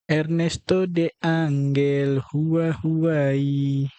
Ernesto de Angel, Huawei.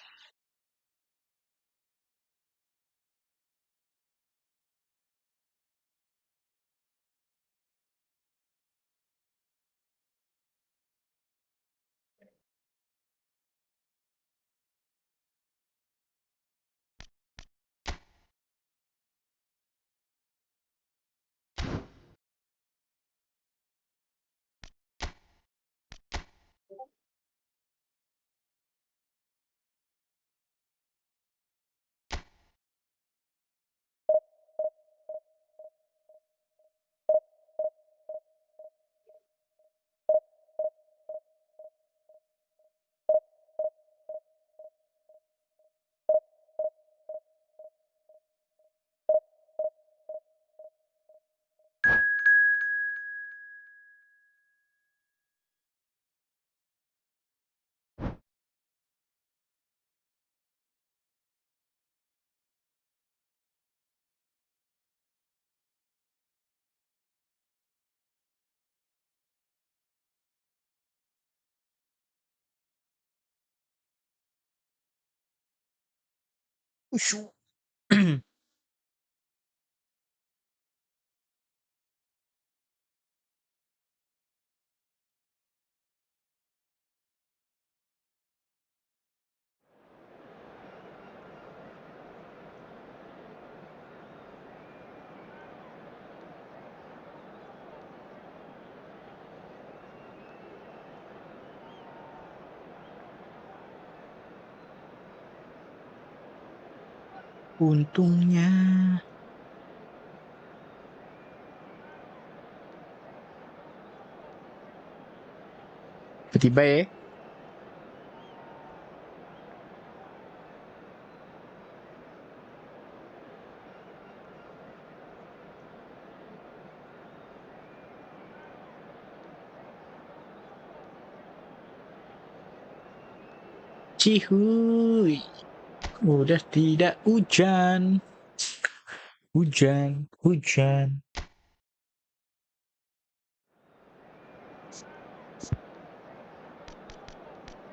Ushu. Untungnya. Tiba-tiba ya. Cihuy. Udah tidak hujan. Hujan.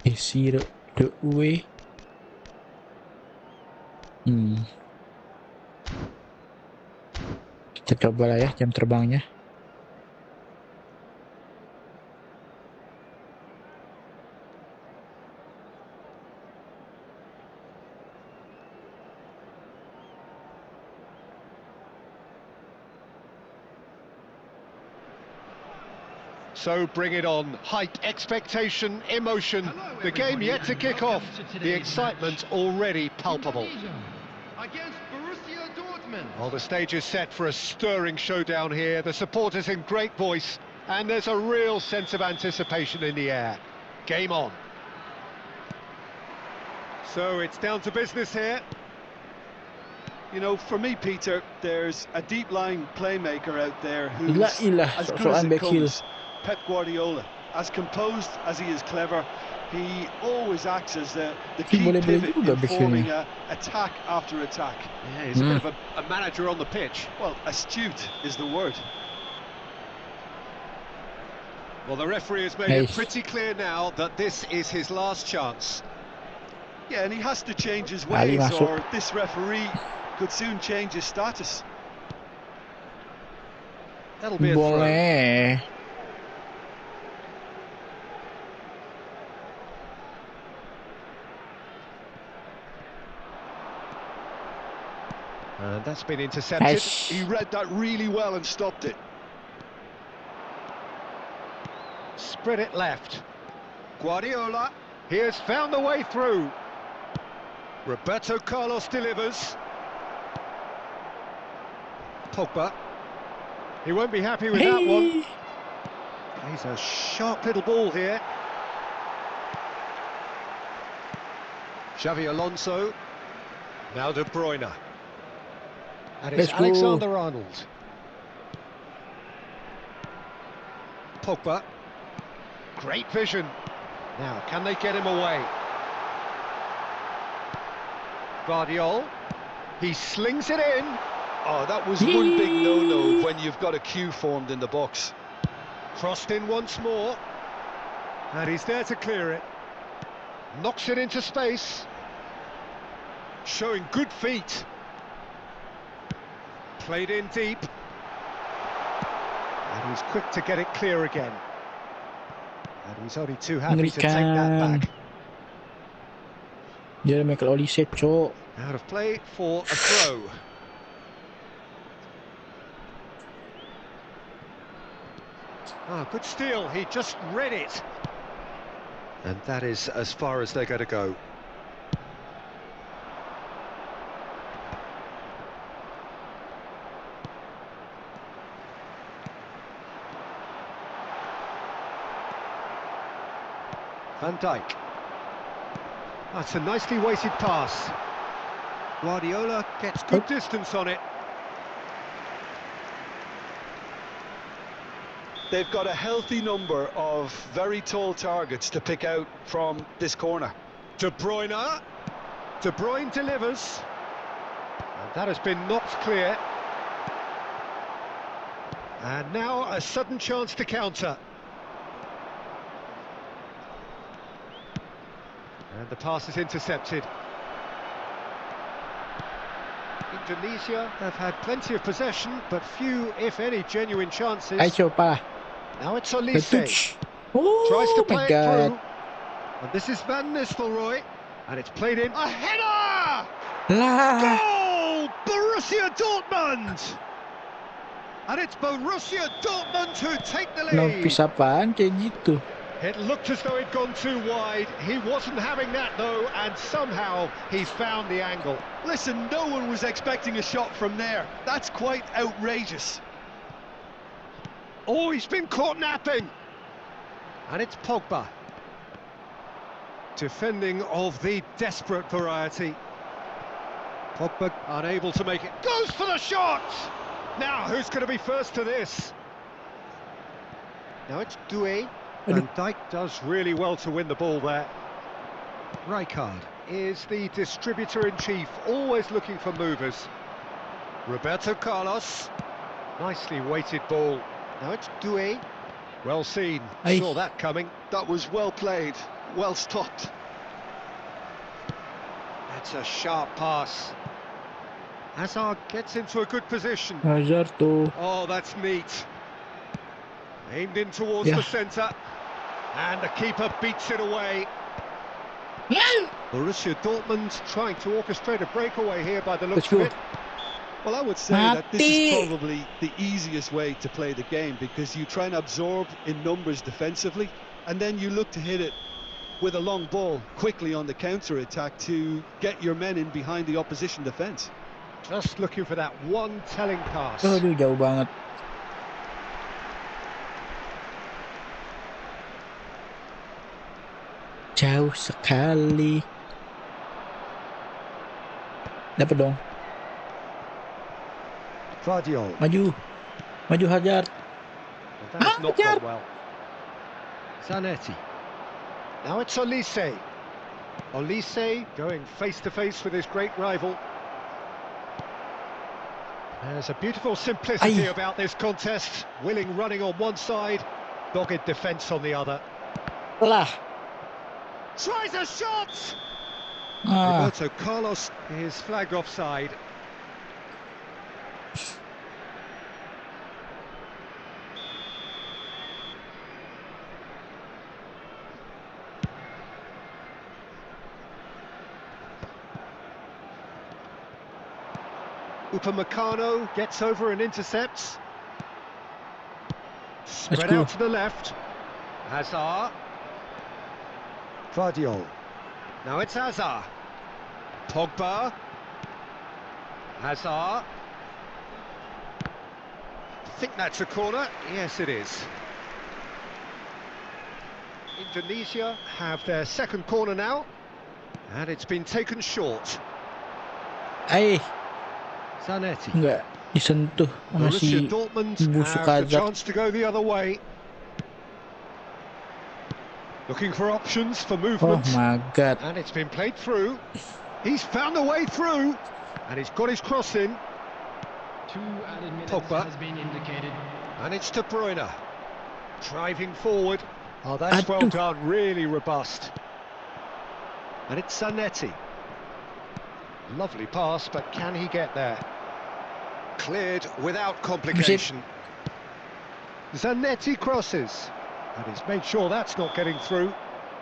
Isi the way. Kita coba lah ya jam terbangnya. So bring it on. Hype, expectation, emotion. The game yet to kick off. The excitement already palpable. Against Borussia Dortmund. Well, the stage is set for a stirring showdown here. The supporters in great voice, and there's a real sense of anticipation in the air. Game on. So it's down to business here. You know, for me, Peter, there's a deep-lying playmaker out there who's as good as it comes. Pep Guardiola, as composed as he is clever, he always acts as the key pivot in forming attack after attack. Yeah, he's a bit of a manager on the pitch. Well, astute is the word. Well, the referee has made it pretty clear now that this is his last chance. Yeah, and he has to change his ways, or this referee could soon change his status. That'll be a throw. And that's been intercepted. He read that really well and stopped it. Spread it left. Guardiola, he has found the way through. Roberto Carlos delivers. Pogba. He won't be happy with that one. He's a sharp little ball here. Xavi Alonso. Now De Bruyne. And it's Alexander-Arnold. Pogba. Great vision. Now, can they get him away? Guardiola. He slings it in. Oh, that was one big no-no when you've got a queue formed in the box. Crossed in once more. And he's there to clear it. Knocks it into space. Showing good feet. Played in deep. And he's quick to get it clear again. And he's only too happy to take that back. Dia Michael Olise, cok. Out of play for a throw. Ah, good steal. He just read it. And that is as far as they're going to go. Van Dijk. That's a nicely weighted pass. Guardiola gets good distance on it. They've got a healthy number of very tall targets to pick out from this corner. De Bruyne. De Bruyne delivers. And that has been knocked clear. And now a sudden chance to counter. And the pass is intercepted. Indonesia have had plenty of possession, but few, if any, genuine chances. Ay, coba. Now it's Olise. Oh, Tries to my play it God. through. And this is Van Nistelrooy. And it's played in. A header! Lah. Goal! Borussia Dortmund! And it's Borussia Dortmund who take the lead. Nopis apaan kayak gitu? It looked as though he'd gone too wide. He wasn't having that though, and somehow he found the angle. Listen, no one was expecting a shot from there. That's quite outrageous. Oh, he's been caught napping. And it's Pogba. Defending of the desperate variety. Pogba unable to make it. Goes for the shot! Now, who's going to be first to this? Now it's Doué. Van Dijk does really well to win the ball there. Rijkaard is the distributor-in-chief, always looking for movers. Roberto Carlos. Nicely weighted ball. Now it's Doué. Well seen. Aye. Saw that coming. That was well played, well stopped. That's a sharp pass. Hazard gets into a good position. Hazard tuh. Oh, that's neat. Aimed in towards Yeah. the centre. And the keeper beats it away. Borussia Dortmund trying to orchestrate a breakaway here by the looks Let's of go. it. Well, I would say that this is Mati. probably the easiest way to play the game, because you try and absorb in numbers defensively, and then you look to hit it with a long ball quickly on the counter-attack to get your men in behind the opposition defence. Just looking for that one telling pass. Aduh, jauh banget. Jauh sekali. Dapat dong. Guardiola. Maju. Maju Hazard. That has not Hazard. gone well. Zanetti. Now it's Olise. Olise going face to face with his great rival. There's a beautiful simplicity Aye. about this contest. Willing running on one side, dogged defence on the other. Lah. Tries a shot! Ah. Roberto Carlos is flagged offside. Upamecano gets over and intercepts. Spread go. out to the left. Hazard. Guardiola. Now it's Hazard. Pogba. Hazard. I think that's a corner. Yes, it is. Indonesia have their second corner now. And it's been taken short. Ay, Zanetti. enggak disentuh sama Borussia si Dortmund busuk have the Hazard. chance to go the other way. Looking for options for Oh movement. my God. And it's been played through. He's found a way through. And he's got his cross in. 2 added minutes Pogba. has been indicated. And it's De Bruyne. Driving forward. Oh, that's well done, really robust. And it's Zanetti. Lovely pass, but can he get there? Cleared without complication. Zanetti crosses. And he's made sure that's not getting through.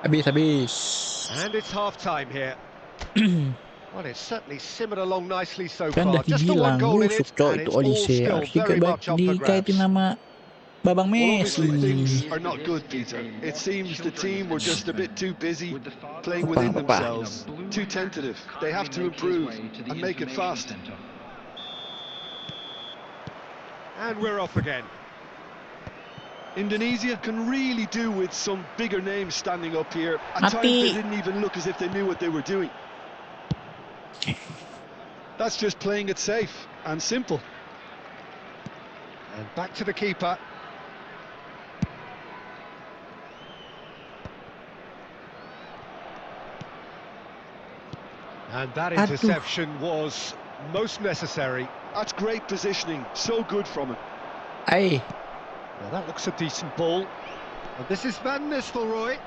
Habis. And it's half-time here. Well, it's certainly simmered along nicely so Kan far. udah Just the one dibilang goal in busuk it, cowok and itu it's all Olise. still Harus very much up for grabs. dikaitin nama Babang Well, obviously things Messi. are not good, Peter. It seems the team were just a bit too busy playing within themselves, too tentative. They have to improve and make it fast. And we're off again. Indonesia can really do with some bigger names standing up here. At times they didn't even look as if they knew what they were doing. That's just playing it safe and simple. And back to the keeper. And that interception was most necessary. That's great positioning, so good from him. Ay. Well, that looks a decent ball. And this is Van Nistelrooy.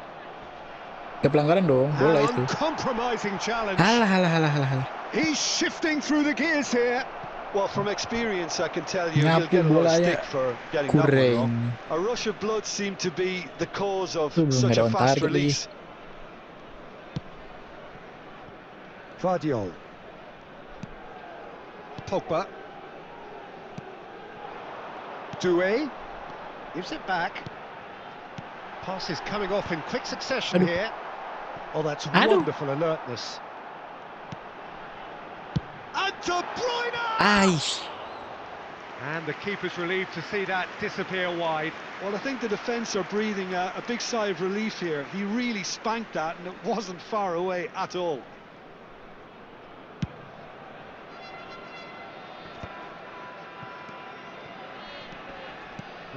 Ada pelanggaran dong, bola itu. Uncompromising challenge. Halah. He's shifting through the gears here. Well, from experience, I can tell you he'll Nyapu get a lot of bolanya stick for getting that one wrong. kurang. A rush of blood seemed to be the cause of Belum such ada a on fast target release. Vardiol. Pogba. Doué. Gives it back. Pass is coming off in quick succession here. Oh, that's wonderful alertness. And De Bruyne! Ay. And the keeper's relieved to see that disappear wide. Well, I think the defence are breathing a big sigh of relief here. He really spanked that and it wasn't far away at all.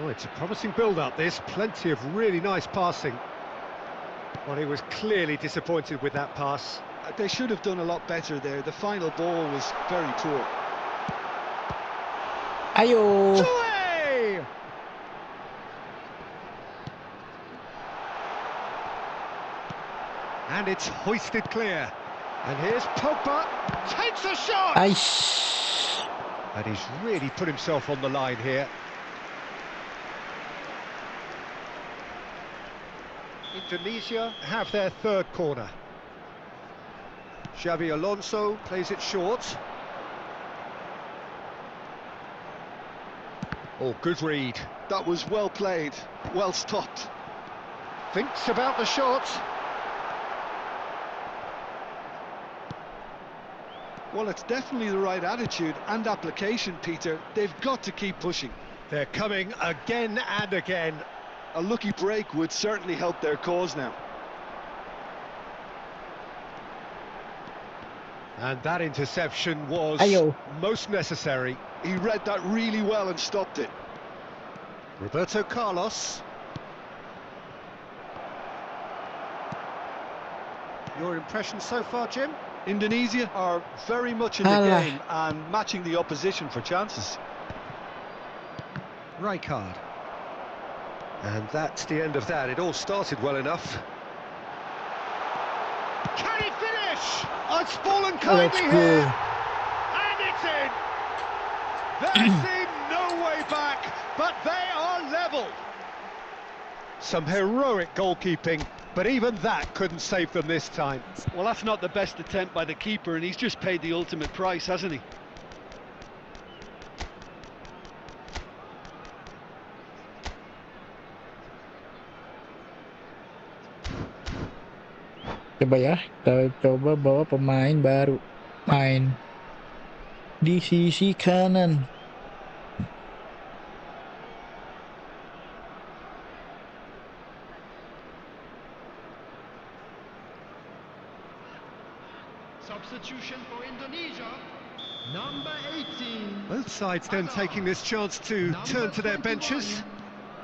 Oh, it's a promising build-up, this. Plenty of really nice passing. Well, he was clearly disappointed with that pass. They should have done a lot better there. The final ball was very poor. Ayo. Doué! And it's hoisted clear. And here's Pogba. Takes a shot! Ay. And he's really put himself on the line here. Indonesia have their third corner. Xabi Alonso plays it short. Oh, good read. That was well played, well stopped. Thinks about the shot. Well, it's definitely the right attitude and application, Peter. They've got to keep pushing. They're coming again and again. A lucky break would certainly help their cause now. And that interception was most necessary. He read that really well and stopped it. Roberto Carlos. Your impression so far, Jim? Indonesia are very much in the game and matching the opposition for chances. Rijkaard. And that's the end of that. It all started well enough. Can he finish? Oh, it's fallen kindly here. And it's in. There seemed no way back, but they are level. Some heroic goalkeeping, but even that couldn't save them this time. Well, that's not the best attempt by the keeper, and he's just paid the ultimate price, hasn't he? Coba ya, kita coba bawa pemain baru main di sisi kanan. Substitution for Indonesia, number 18. Both sides then taking this chance to turn to their benches.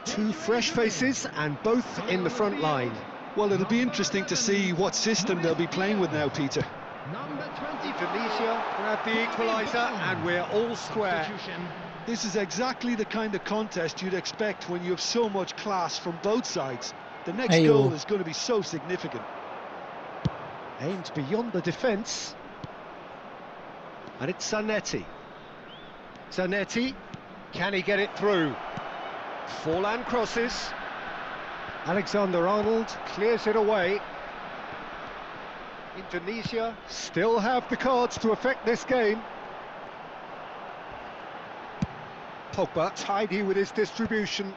Two fresh faces and both in the front line. Well, it'll be interesting to see what system they'll be playing with now, Peter. Number 20. Indonesia grab the equaliser and we're all square. This is exactly the kind of contest you'd expect when you have so much class from both sides. The next goal is going to be so significant. Aimed beyond the defence. And it's Zanetti. Zanetti, can he get it through? Forlan crosses. Alexander-Arnold clears it away. Indonesia still have the cards to affect this game. Pogba tidy with his distribution.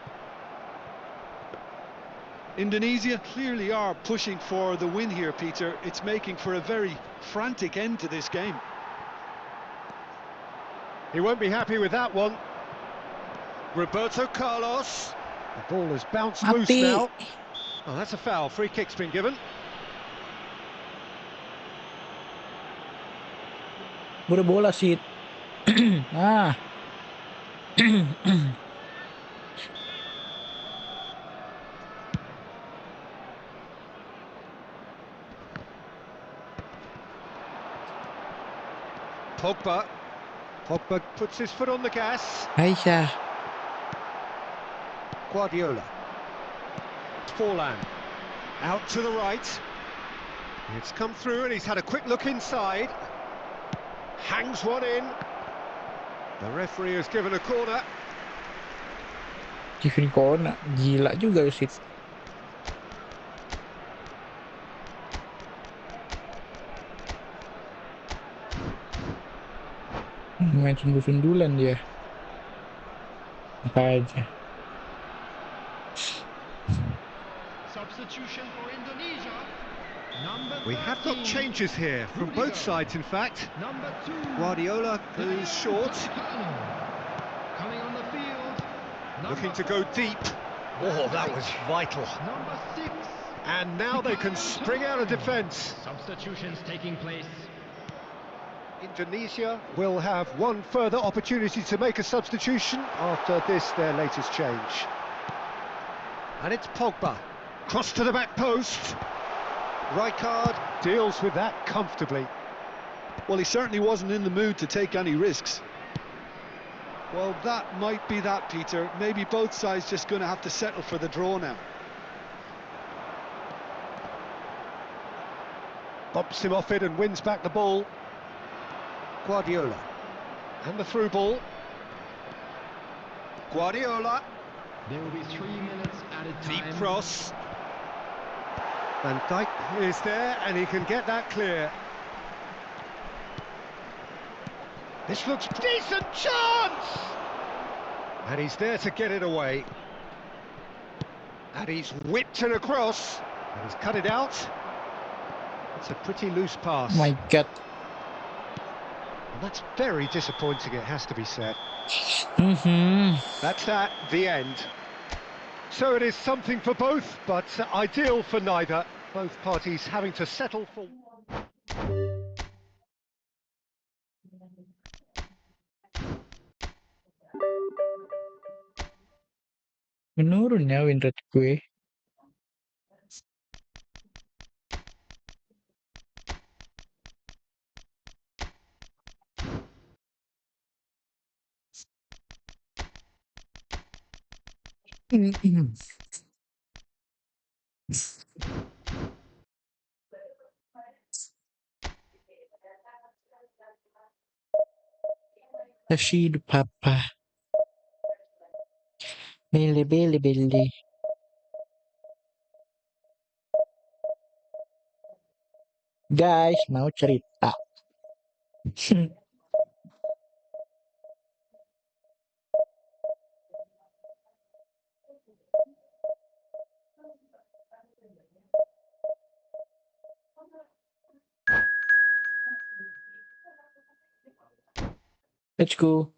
Indonesia clearly are pushing for the win here, Peter. It's making for a very frantic end to this game. He won't be happy with that one. Roberto Carlos. The ball has bounced loose now. Oh, that's a foul. Free kick's been given. Udah bola sih. Ah. Pogba. Pogba puts his foot on the gas. Aisyah. Guardiola. Forlan. Out to the right. It's come through and he's had a quick look inside. Hangs one in. The referee has given a corner. Given corner. Gila juga sih. Main sundul-sundulan dia. Apa aja. Substitution for Indonesia. We have got changes here from both sides, in fact. Number 2. Guardiola goes short. Coming on the field. Looking to go deep. Oh, that was vital. Number 6. And now they can spring out of defence. Substitutions taking place. Indonesia will have one further opportunity to make a substitution after this, their latest change. And it's Pogba. Cross to the back post. Rijkaard deals with that comfortably. Well, he certainly wasn't in the mood to take any risks. Well, that might be that, Peter. Maybe both sides just going to have to settle for the draw now. Bumps him off it and wins back the ball. Guardiola. And the through ball. Guardiola. There will be 3 minutes at a time. Deep cross. Van Dijk is there and he can get that clear. This looks decent chance! And he's there to get it away. And he's whipped it across. And he's cut it out. It's a pretty loose pass. My God. And that's very disappointing, it has to be said. That's that, the end. So it is something for both, but ideal for neither. Both parties having to settle for... Menurun ya win rate gue. Kasih papa. Beli. Guys, mau cerita. Let's go.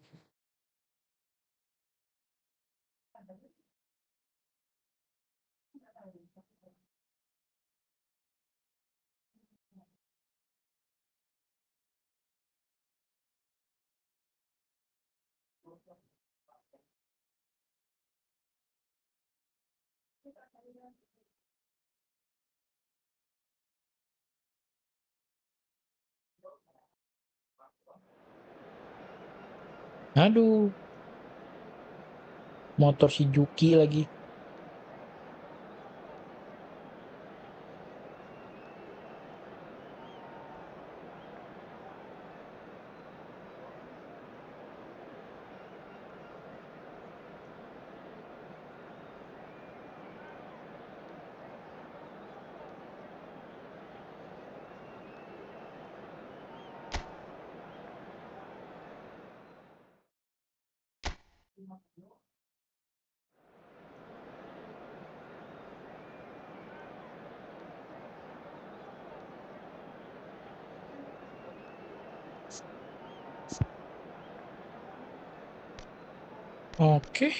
Aduh. Motor si Juki lagi. Oke.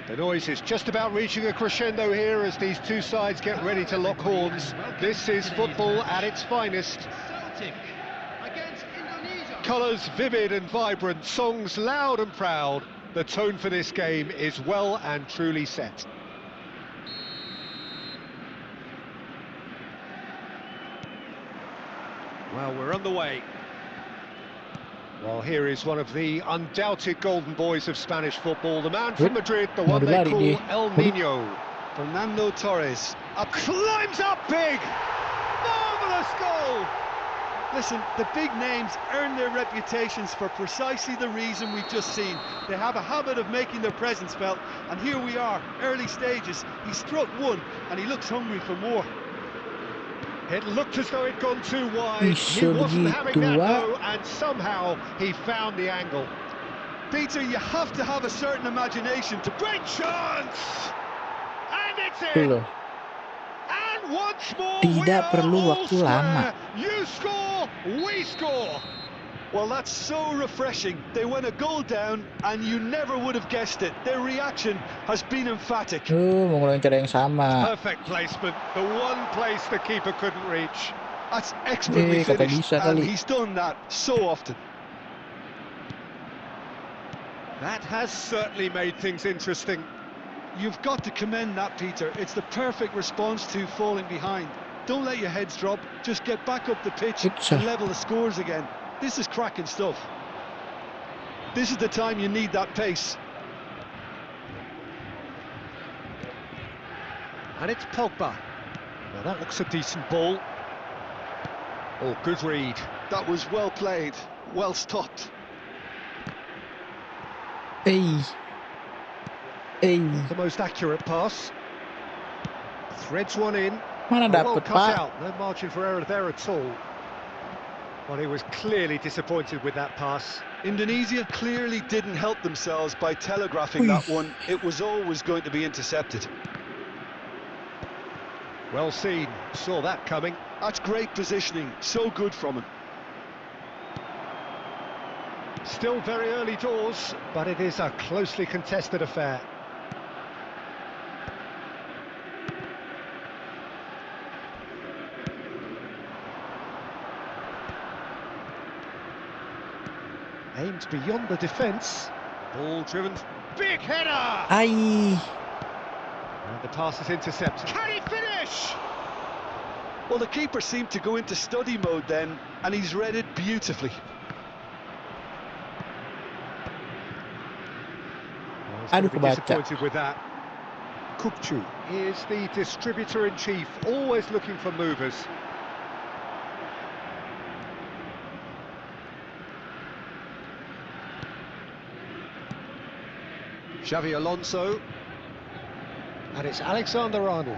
The noise is just about reaching a crescendo here as these two sides get ready to lock horns. This is football at its finest. Celtic against Indonesia. Colours vivid and vibrant, songs loud and proud. The tone for this game is well and truly set. Well, we're underway. Well, here is one of the undoubted golden boys of Spanish football, the man from Madrid, the one they call El Nino. Fernando Torres. Climbs up big! Marvellous goal! Listen, the big names earn their reputations for precisely the reason we've just seen. They have a habit of making their presence felt, and here we are, early stages. He struck one, and he looks hungry for more. It looked as though it'd gone too wide. He wasn't having that though, and somehow he found the angle. Peter, you have to have a certain imagination to... Great chance! And it's in! And once more, tidak perlu waktu lama. You score, we score! Well, that's so refreshing. They went a goal down, and you never would have guessed it. Their reaction has been emphatic. Mengulangi cara yang sama. Perfect placement, the one place the keeper couldn't reach. That's expertly finished, and kali. he's done that so often. That has certainly made things interesting. You've got to commend that, Peter. It's the perfect response to falling behind. Don't let your heads drop. Just get back up the pitch and level the scores again. This is cracking stuff. This is the time you need that pace. And it's Pogba. Well, that looks a decent ball. Oh, good read. That was well played, well stopped. The most accurate pass. Threads one in. Mana Well dapat, cut Pak? out. No margin for error there at all. Well, he was clearly disappointed with that pass. Indonesia clearly didn't help themselves by telegraphing that one. It was always going to be intercepted. Well seen, saw that coming. That's great positioning, so good from him. Still very early doors, but it is a closely contested affair. Aimed beyond the defence. Ball driven. Big header! And the pass is intercepted. Can he finish? Well, the keeper seemed to go into study mode then, and he's read it beautifully. Aduh, kebaca. Disappointed with that. Kupchu is the distributor-in-chief, always looking for movers. Xavi Alonso, and it's Alexander-Arnold.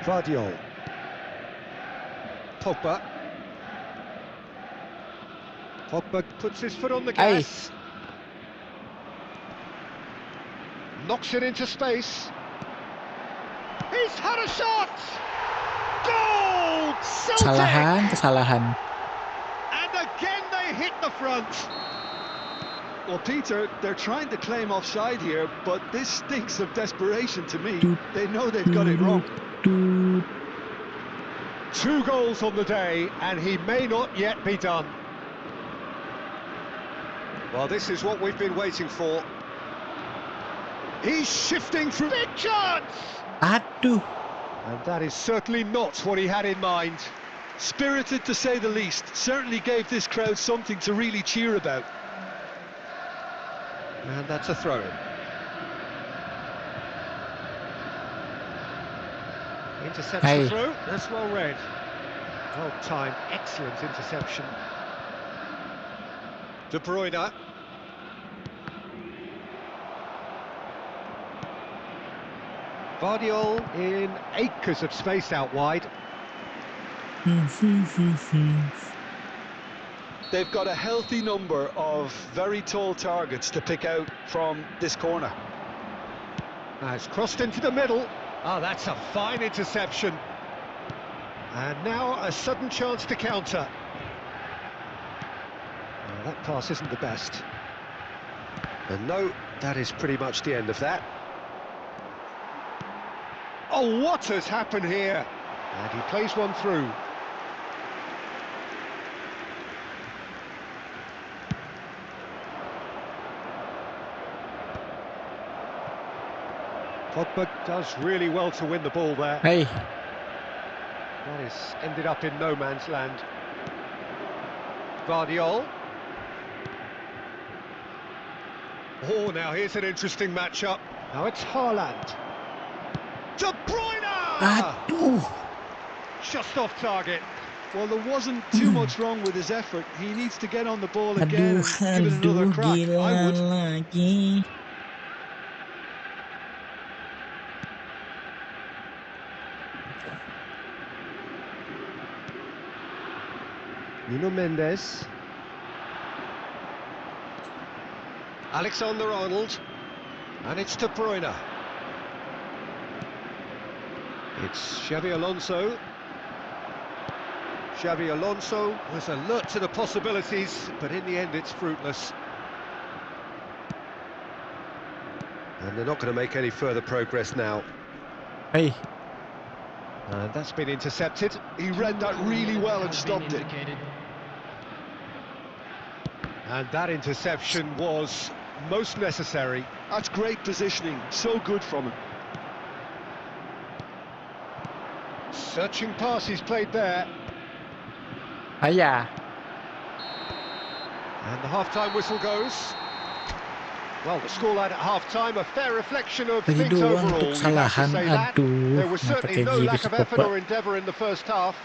Vardiol. Pogba. Pogba puts his foot on the gas. Knocks it into space. He's had a shot! Goal! Celtic! Kesalahan. And again they hit the front. Well, Peter, they're trying to claim offside here, but this stinks of desperation to me. They know they've got it wrong. 2 goals on the day, and he may not yet be done. Well, this is what we've been waiting for. He's shifting through. Big chance! Aduh. And that is certainly not what he had in mind. Spirited, to say the least. Certainly gave this crowd something to really cheer about. And that's a throw. Intercepts the throw. That's well read. Well timed, excellent interception. De Bruyne. Vardiol in acres of space out wide. They've got a healthy number of very tall targets to pick out from this corner. It's crossed into the middle. Oh, that's a fine interception. And now a sudden chance to counter. Well, that pass isn't the best. And no, that is pretty much the end of that. Oh, what has happened here? And he plays one through. Pogba does really well to win the ball there. Hey. That is ended up in no man's land. Vardiol. Oh, now here's an interesting matchup. Now it's Haaland. De Bruyne! Aduh. Just off target. Well, there wasn't too much wrong with his effort. He needs to get on the ball again and give it another crack. I would. Lagi. Nuno Mendes. Alexander-Arnold. And it's De Bruyne. It's Xabi Alonso. Xabi Alonso was alert to the possibilities, but in the end it's fruitless. And they're not going to make any further progress now. Hey. And that's been intercepted. He read that really well and stopped it. And that interception was most necessary. That's great positioning, so good from him. Searching pass he's played there. Ayah. And the half-time whistle goes. Well, the scoreline at half-time, a fair reflection of Tadi things doang overall. untuk You'd have to kesalahan. say that. Aduh. There was Kenapa certainly kayak no gini lack of effort Pogba? or endeavour in the first half.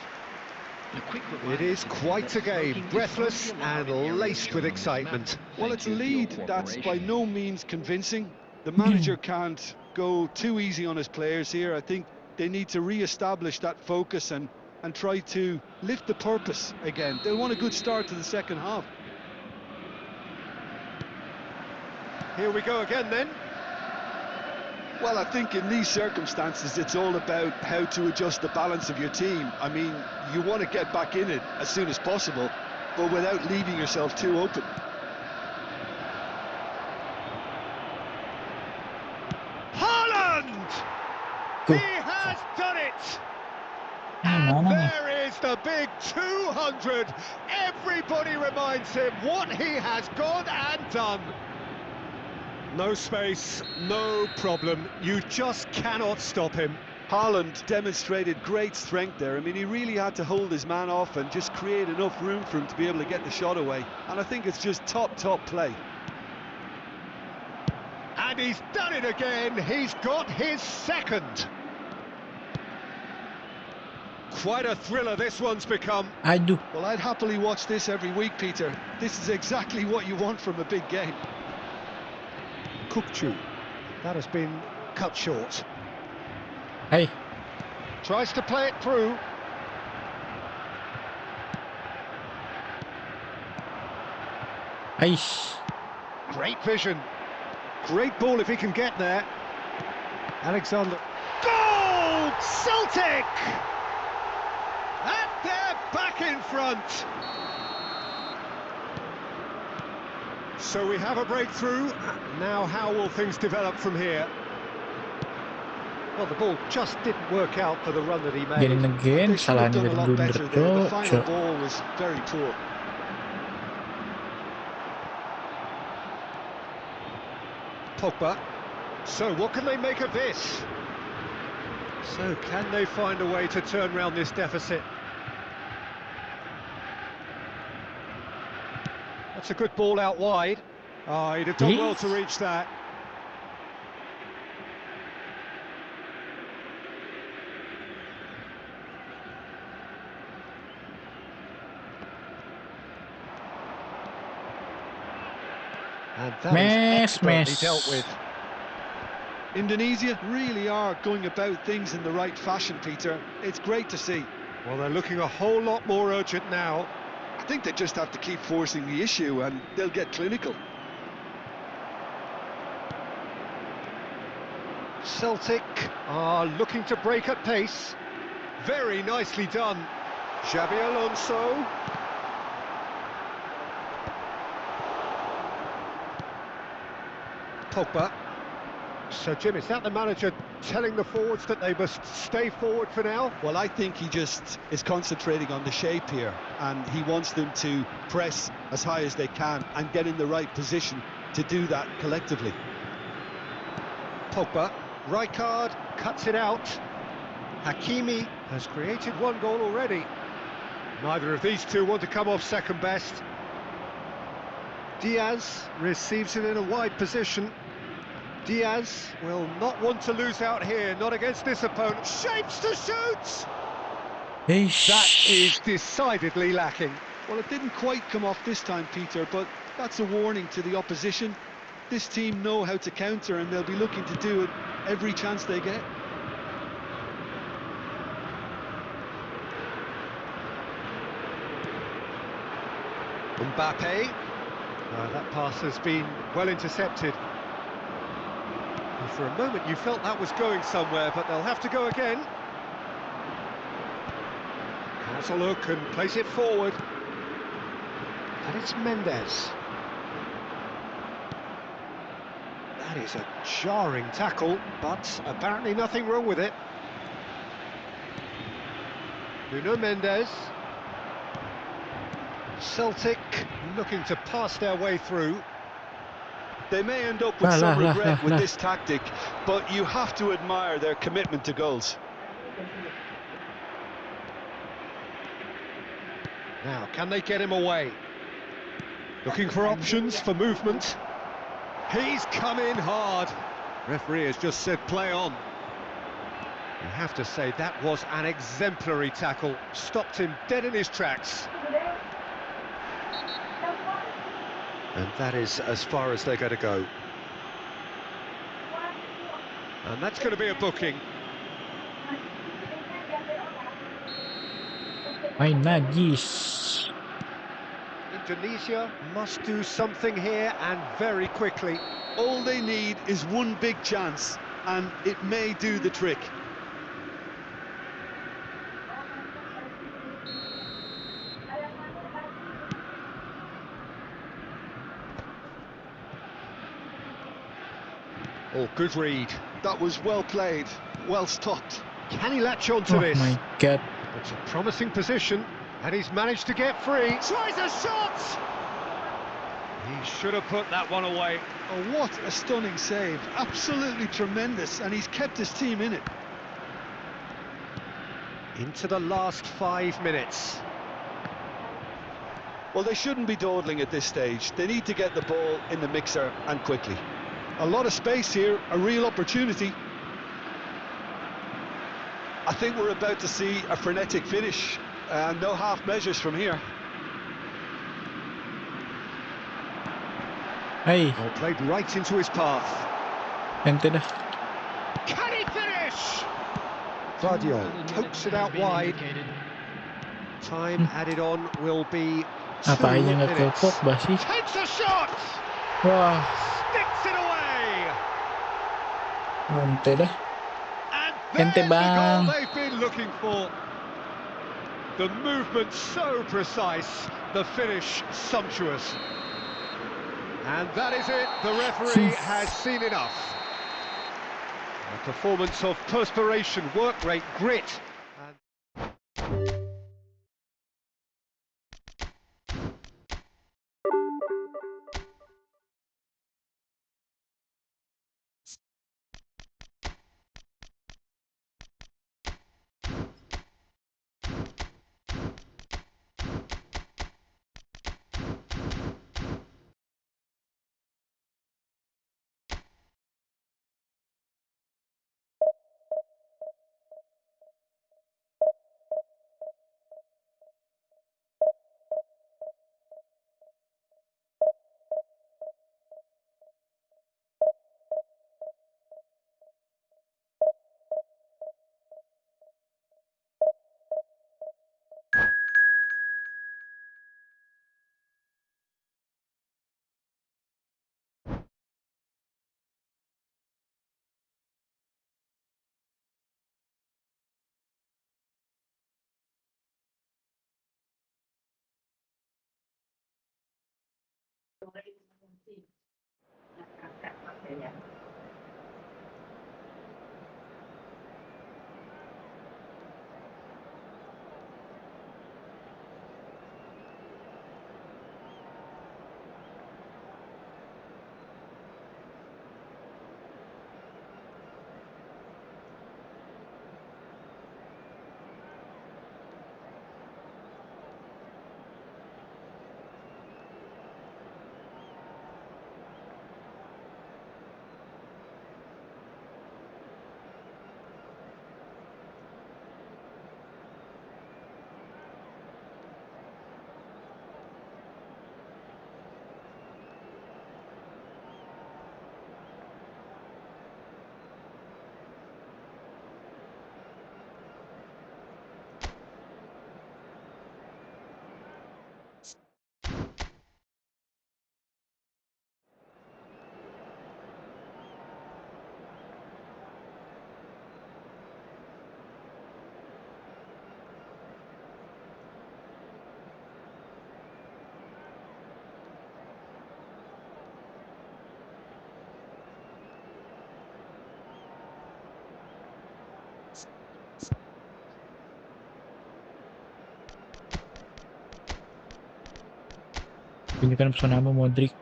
It is quite a game, breathless and laced with excitement. Well, it's a lead that's by no means convincing. The manager can't go too easy on his players here. I think they need to re-establish that focus and try to lift the purpose again. They want a good start to the second half. Here we go again then. Well, I think in these circumstances, it's all about how to adjust the balance of your team. I mean, you want to get back in it as soon as possible, but without leaving yourself too open. Haaland! He has done it! And there is the big 200. Everybody reminds him what he has gone and done. No space, no problem. You just cannot stop him. Haaland demonstrated great strength there. I mean, he really had to hold his man off and just create enough room for him to be able to get the shot away. And I think it's just top play. And he's done it again. He's got his second. Quite a thriller this one's become. Aduh. Well, I'd happily watch this every week, Peter. This is exactly what you want from a big game. Kukçu. That has been cut short. Hey. Tries to play it through. Aish. Great vision. Great ball if he can get there. Alexander. Goal! Celtic! And they're back in front. So we have a breakthrough. Now how will things develop from here? Well, the ball just didn't work out for the run that he made. Again and again. They should have Salahnya done a jadi lot blunder. better there. The final Cok. ball was very poor. Pogba. So what can they make of this? So can they find a way to turn around this deficit? That's a good ball out wide. Oh, he'd have done well to reach that. And that is expertly dealt with. Indonesia really are going about things in the right fashion, Peter. It's great to see. Well, they're looking a whole lot more urgent now. I think they just have to keep forcing the issue and they'll get clinical. Celtic are looking to break at pace. Very nicely done. Xabi Alonso. Pogba. So, Jim, is that the manager telling the forwards that they must stay forward for now? Well, I think he just is concentrating on the shape here, and he wants them to press as high as they can and get in the right position to do that collectively. Pogba. Rijkaard cuts it out. Hakimi has created one goal already. Neither of these two want to come off second best. Diaz receives it in a wide position. Diaz will not want to lose out here, not against this opponent. Shapes to shoot! That is decidedly lacking. Well, it didn't quite come off this time, Peter, but that's a warning to the opposition. This team know how to counter, and they'll be looking to do it every chance they get. Mbappe. That pass has been well intercepted. And for a moment you felt that was going somewhere, but they'll have to go again. Has a look and plays it forward. And it's Mendes. That is a jarring tackle, but apparently nothing wrong with it. Nuno Mendes. Celtic looking to pass their way through. They may end up with some regret with this tactic, but you have to admire their commitment to goals. Now, can they get him away? Looking for options for movement. He's come in hard. Referee has just said play on. You have to say that was an exemplary tackle. Stopped him dead in his tracks. And that is as far as they're going to go. And that's going to be a booking. Indonesia must do something here, and very quickly. All they need is one big chance, and it may do the trick. Oh, good read. That was well played, well stopped. Can he latch on to this? Oh my God. It's a promising position, and he's managed to get free. Tries a shot! He should have put that one away. Oh, what a stunning save. Absolutely tremendous, and he's kept his team in it. Into the last 5 minutes. Well, they shouldn't be dawdling at this stage. They need to get the ball in the mixer, and quickly. A lot of space here, a real opportunity. I think we're about to see a frenetic finish. No half measures from here. Hey, Well, played right into his path. ente dah. Can he finish? Guardiola pokes it out wide. Time added on will be 2 Apa aja nggak ke minutes. Pogba sih? Takes a shot! Wah, Sticks it away! ente dah. And Ente there's the bang. goal they've been looking for. The movement so precise, the finish sumptuous. And that is it, the referee has seen enough. A performance of perspiration, work rate, grit. Tunjukkan pesonamu, Modric.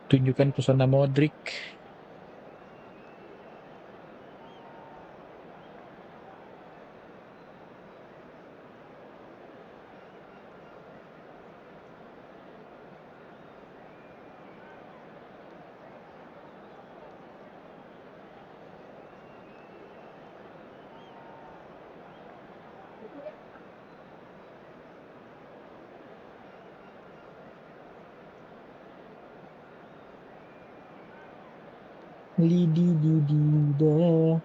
Tunjukkan pesona Modric. Lidi didi da.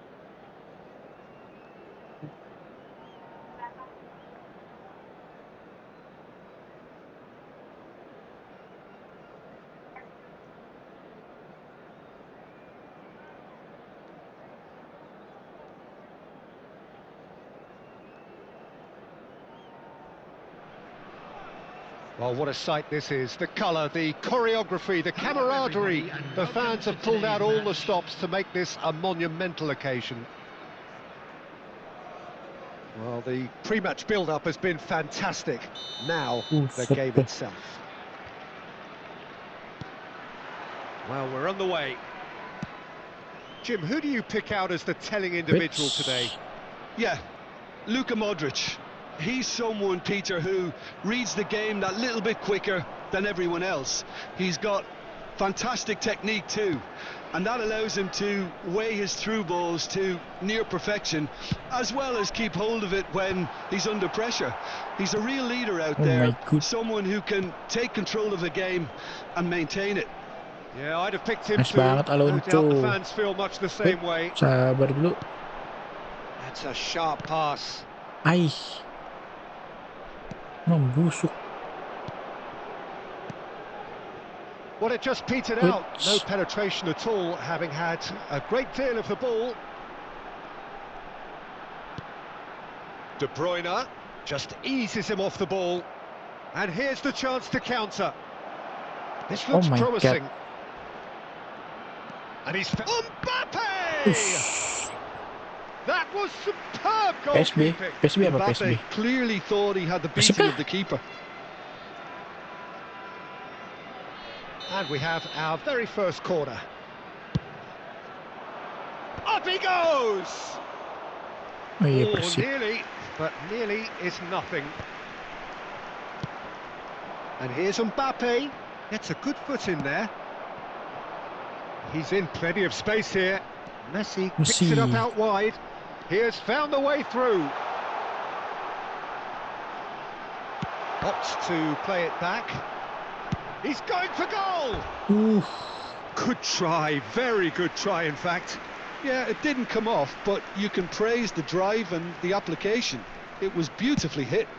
Well, what a sight this is. The colour, the choreography, the camaraderie. The fans have pulled out all the stops to make this a monumental occasion. Well, the pre-match build-up has been fantastic. Now, the game itself. Well, we're on the way. Jim, who do you pick out as the telling individual today? Yeah, Luka Modric. He's someone, Peter, who reads the game that little bit quicker than everyone else. He's got fantastic technique too, and that allows him to weigh his through balls to near perfection, as well as keep hold of it when he's under pressure. He's a real leader out there, someone who can take control of the game and maintain it. Yeah, I'd have picked him too. No doubt the fans feel much the same way. Sabar dulu. That's a sharp pass. Ay. Membusuk. Well, it just petered out. No penetration at all, having had a great deal of the ball. De Bruyne just eases him off the ball. And here's the chance to counter. This looks promising. God. And he's... Mbappe! That was superb goalkeeping. Mbappe clearly thought he had the beating of the keeper. And we have our very first corner. Up he goes! Oh, nearly, but nearly is nothing. And here's Mbappe. Gets a good foot in there. He's in plenty of space here. Messi picks it up out wide. He has found the way through. Opts to play it back. He's going for goal! Oof. Good try, very good try in fact. Yeah, it didn't come off, but you can praise the drive and the application. It was beautifully hit.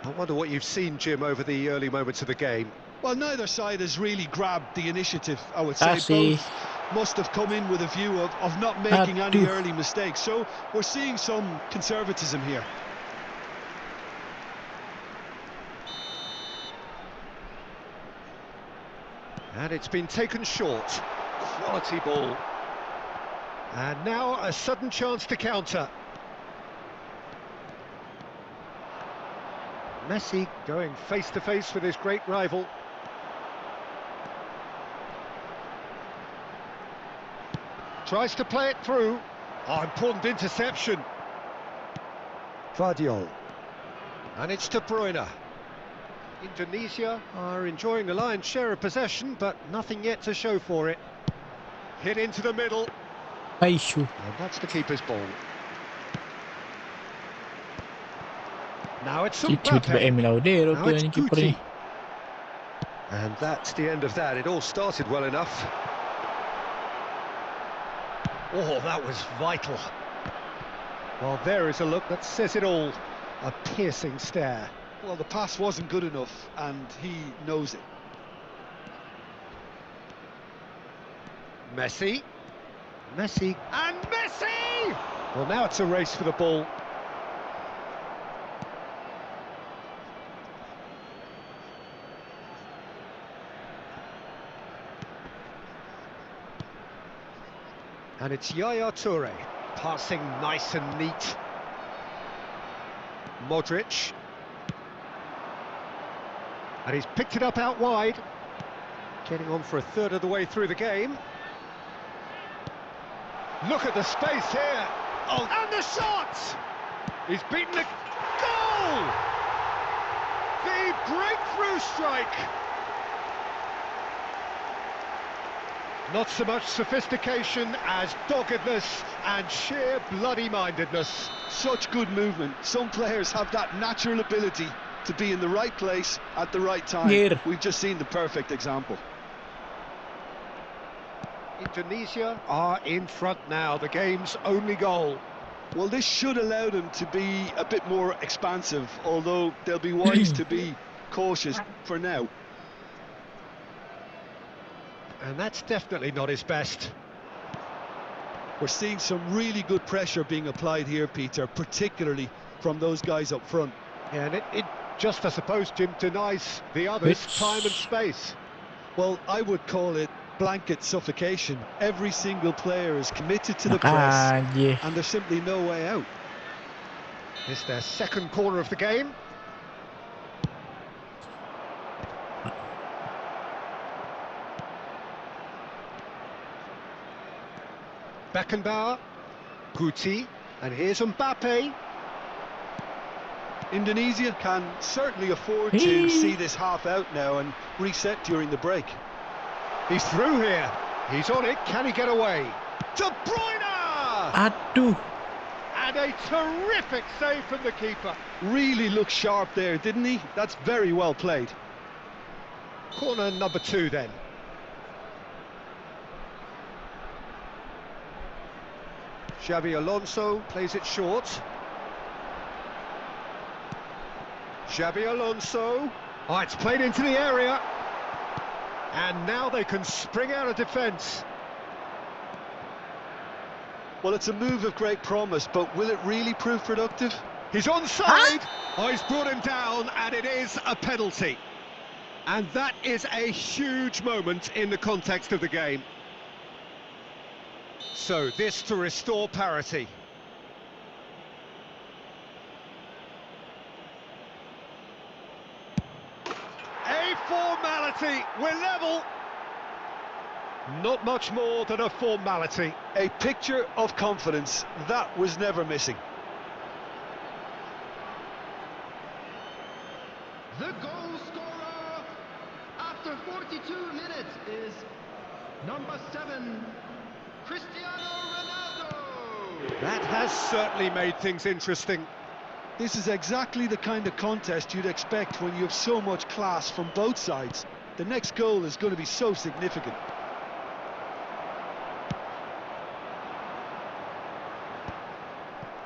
I wonder what you've seen, Jim, over the early moments of the game. Well, neither side has really grabbed the initiative, I would say. Both must have come in with a view of not making any early mistakes. So we're seeing some conservatism here. And it's been taken short. Quality ball. And now a sudden chance to counter. Messi going face to face with his great rival. Tries to play it through. Oh, important interception. Vardiol. And it's De Bruyne. Indonesia are enjoying the lion's share of possession, but nothing yet to show for it. Hit into the middle. Meaih. And that's the keeper's ball. Now it's Tiba-tiba Laudero Now tuh it's ini kipernya. Guti. And that's the end of that. It all started well enough. Oh, that was vital. Well, there is a look that says it all. A piercing stare. Well, the pass wasn't good enough, and he knows it. Messi. Messi. And Messi! Well, now it's a race for the ball. And it's Yaya Toure, passing nice and neat. Modric. And he's picked it up out wide. Getting on for a third of the way through the game. Look at the space here. Oh, and the shot! He's beaten the goal! The breakthrough strike! Not so much sophistication as doggedness and sheer bloody-mindedness. Such good movement. Some players have that natural ability to be in the right place at the right time. Here. We've just seen the perfect example. Indonesia are in front now, the game's only goal. Well, this should allow them to be a bit more expansive, although they'll be wise to be cautious for now. And that's definitely not his best. We're seeing some really good pressure being applied here, Peter, particularly from those guys up front. Yeah, and it just, I suppose, Jim, denies the others time and space. Well, I would call it blanket suffocation. Every single player is committed to the press, and there's simply no way out. It's their second corner of the game. Beckenbauer, Guti, and here's Mbappe. Indonesia can certainly afford to see this half out now and reset during the break. He's through here. He's on it. Can he get away? De Bruyne! Aduh. And a terrific save from the keeper. Really looked sharp there, didn't he? That's very well played. Corner number 2 then. Xabi Alonso plays it short. Xabi Alonso. Oh, it's played into the area. And now they can spring out of defence. Well, it's a move of great promise, but will it really prove productive? He's onside. Oh, he's brought him down, and it is a penalty. And that is a huge moment in the context of the game. So this to restore parity. A formality. We're level. Not much more than a formality. A picture of confidence. That was never missing. The goal scorer after 42 minutes is number 7, Cristiano Ronaldo. That has certainly made things interesting. This is exactly the kind of contest you'd expect when you have so much class from both sides. The next goal is going to be so significant.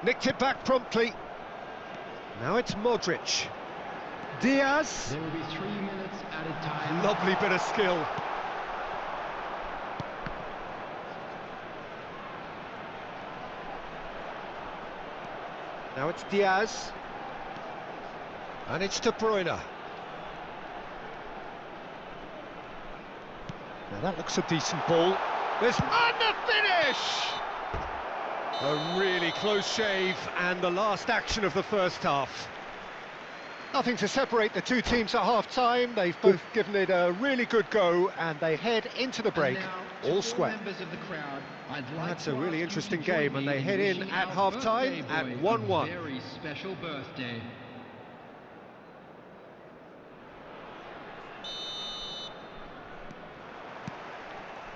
Nicked it back promptly. Now it's Modric. Diaz. There will be 3 minutes added time. Lovely bit of skill. Now it's Diaz. And it's De Bruyne. Now that looks a decent ball. There's and the finish! A really close shave, and the last action of the first half. Nothing to separate the two teams at half-time. They've both given it a really good go, and they head into the break, all square. That's a really interesting game, and they head in at half-time at 1-1. Very special birthday.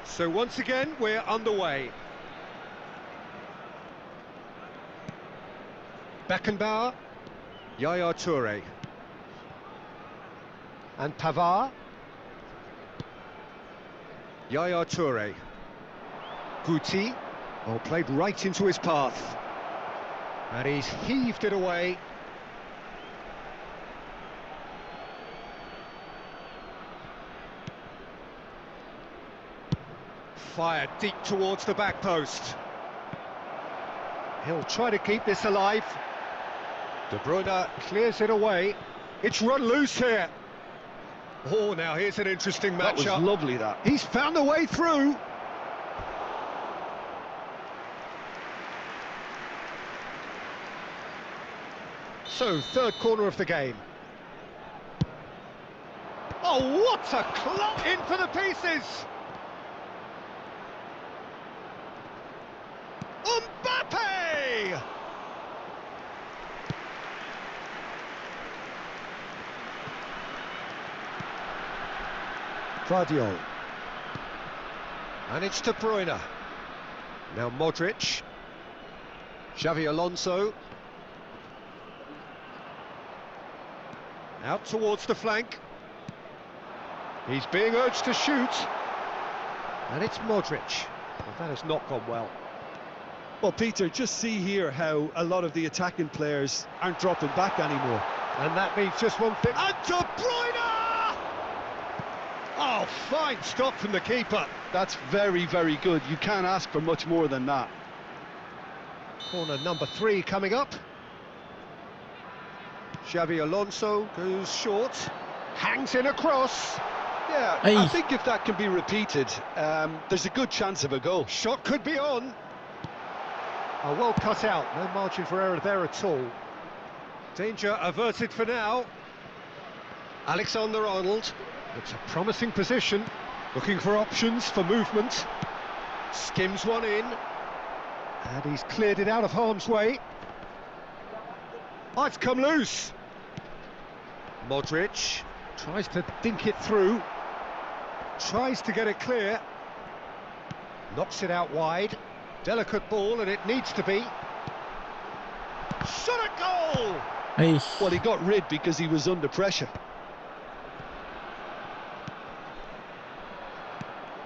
So once again, we're underway. Beckenbauer, Yaya Toure, and Pavard. Yaya Toure, Guti, played right into his path, and he's heaved it away. Fired deep towards the back post. He'll try to keep this alive. De Bruyne clears it away. It's run loose here. Oh, now here's an interesting matchup. That was lovely, that. He's found a way through. So, third corner of the game. Oh, what a clock! In for the pieces! Mbappe! Guardiola. And it's De Bruyne. Now Modric. Xavi Alonso. Out towards the flank. He's being urged to shoot. And it's Modric. Well, that has not gone well. Well, Peter, just see here how a lot of the attacking players aren't dropping back anymore. And that means just one thing. And De Bruyne! Oh, fine stop from the keeper. That's very, very good. You can't ask for much more than that. Corner number 3 coming up. Xavi Alonso goes short. Hangs in a cross. Yeah, I think if that can be repeated, there's a good chance of a goal. Shot could be on. Oh, well cut out. No margin for error there at all. Danger averted for now. Alexander-Arnold. It's a promising position. Looking for options for movement. Skims one in. And he's cleared it out of harm's way. Oh, it's come loose. Modric tries to dink it through. Tries to get it clear. Knocks it out wide. Delicate ball, and it needs to be. Shot at goal! Well, he got rid because he was under pressure.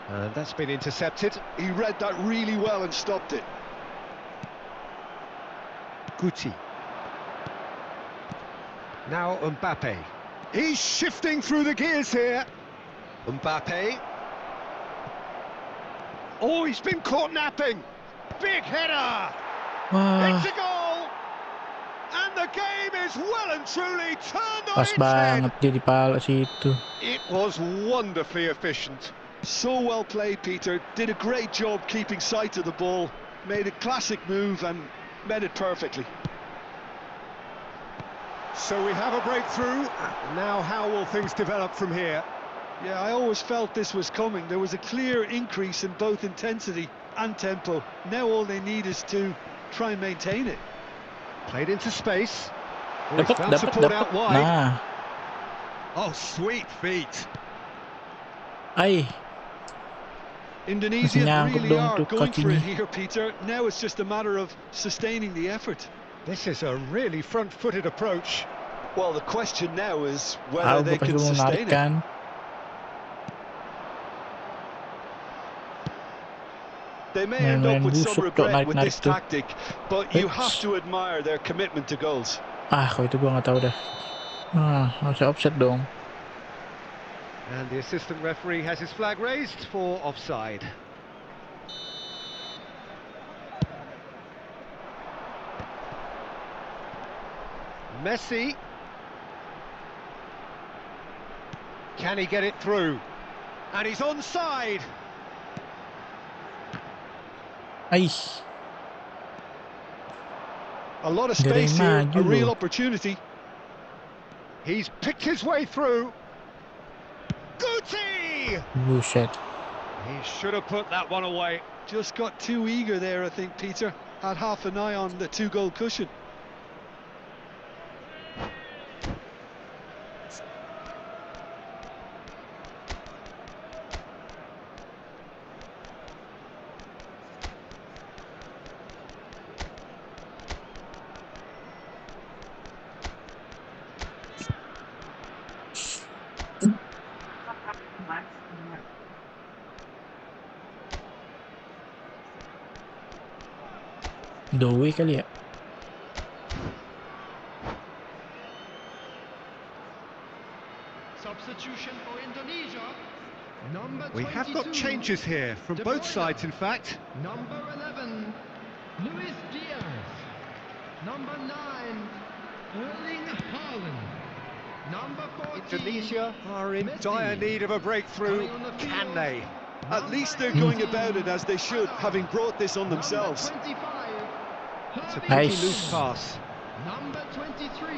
And that's been intercepted. He read that really well and stopped it. Guti. Now Mbappe. He's shifting through the gears here. Mbappe. Oh, he's been caught napping. Big header. It's a goal. And the game is well and truly turned on its head. Jadi pala situ. It was wonderfully efficient. So well played, Peter. Did a great job keeping sight of the ball. Made a classic move and met it perfectly. So we have a breakthrough. Now how will things develop from here? Yeah, I always felt this was coming. There was a clear increase in both intensity and tempo. Now all they need is to try and maintain it. Played into space. Oh, he's found support out wide. Nah. Oh, sweet feet. Indonesia really are going for it here, Peter. Now it's just a matter of sustaining the effort. This is a really front-footed approach. Well, the question now is whether they can sustain it. They may end up with some regret with this tactic, but you have to admire their commitment to goals. Kalau itu gua nggak tahu dah. Harusnya offset dong. And the assistant referee has his flag raised for offside. Messi. Can he get it through? And he's onside. Meaih. A lot of space here, a real opportunity. He's picked his way through. Guti! Buset. He should have put that one away. Just got too eager there, I think, Peter. Had half an eye on the 2-goal cushion. Doi kali ya. Substitution for Indonesia. We have got changes here, from both sides in fact. Number 11, Luis Diaz. Number 9, Erling Haaland. Number 14, Indonesia are in dire need of a breakthrough. Can they? At least they're going about it as they should, having brought this on themselves. It's a pretty loose pass. Number 23.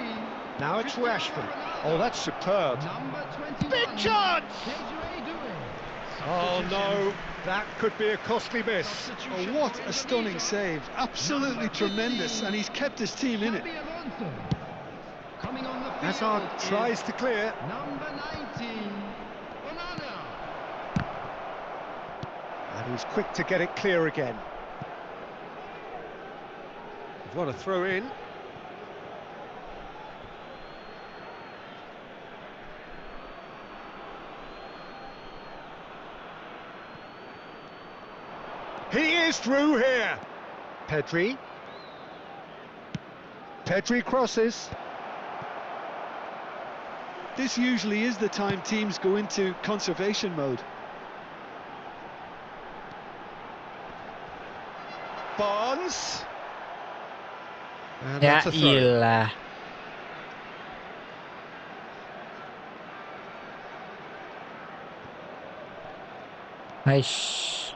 Now it's Rashford. Oh, that's superb. Number 21. Big chance! Oh no, that could be a costly miss. Oh, what a stunning save. Absolutely tremendous, and he's kept his team in it. Hazard tries to clear. Number 19. Onana. And he's quick to get it clear again. What a throw in. He is through here. Pedri. Pedri crosses. This usually is the time teams go into conservation mode. Barnes. And Ya that's a throw. ilah. Nice.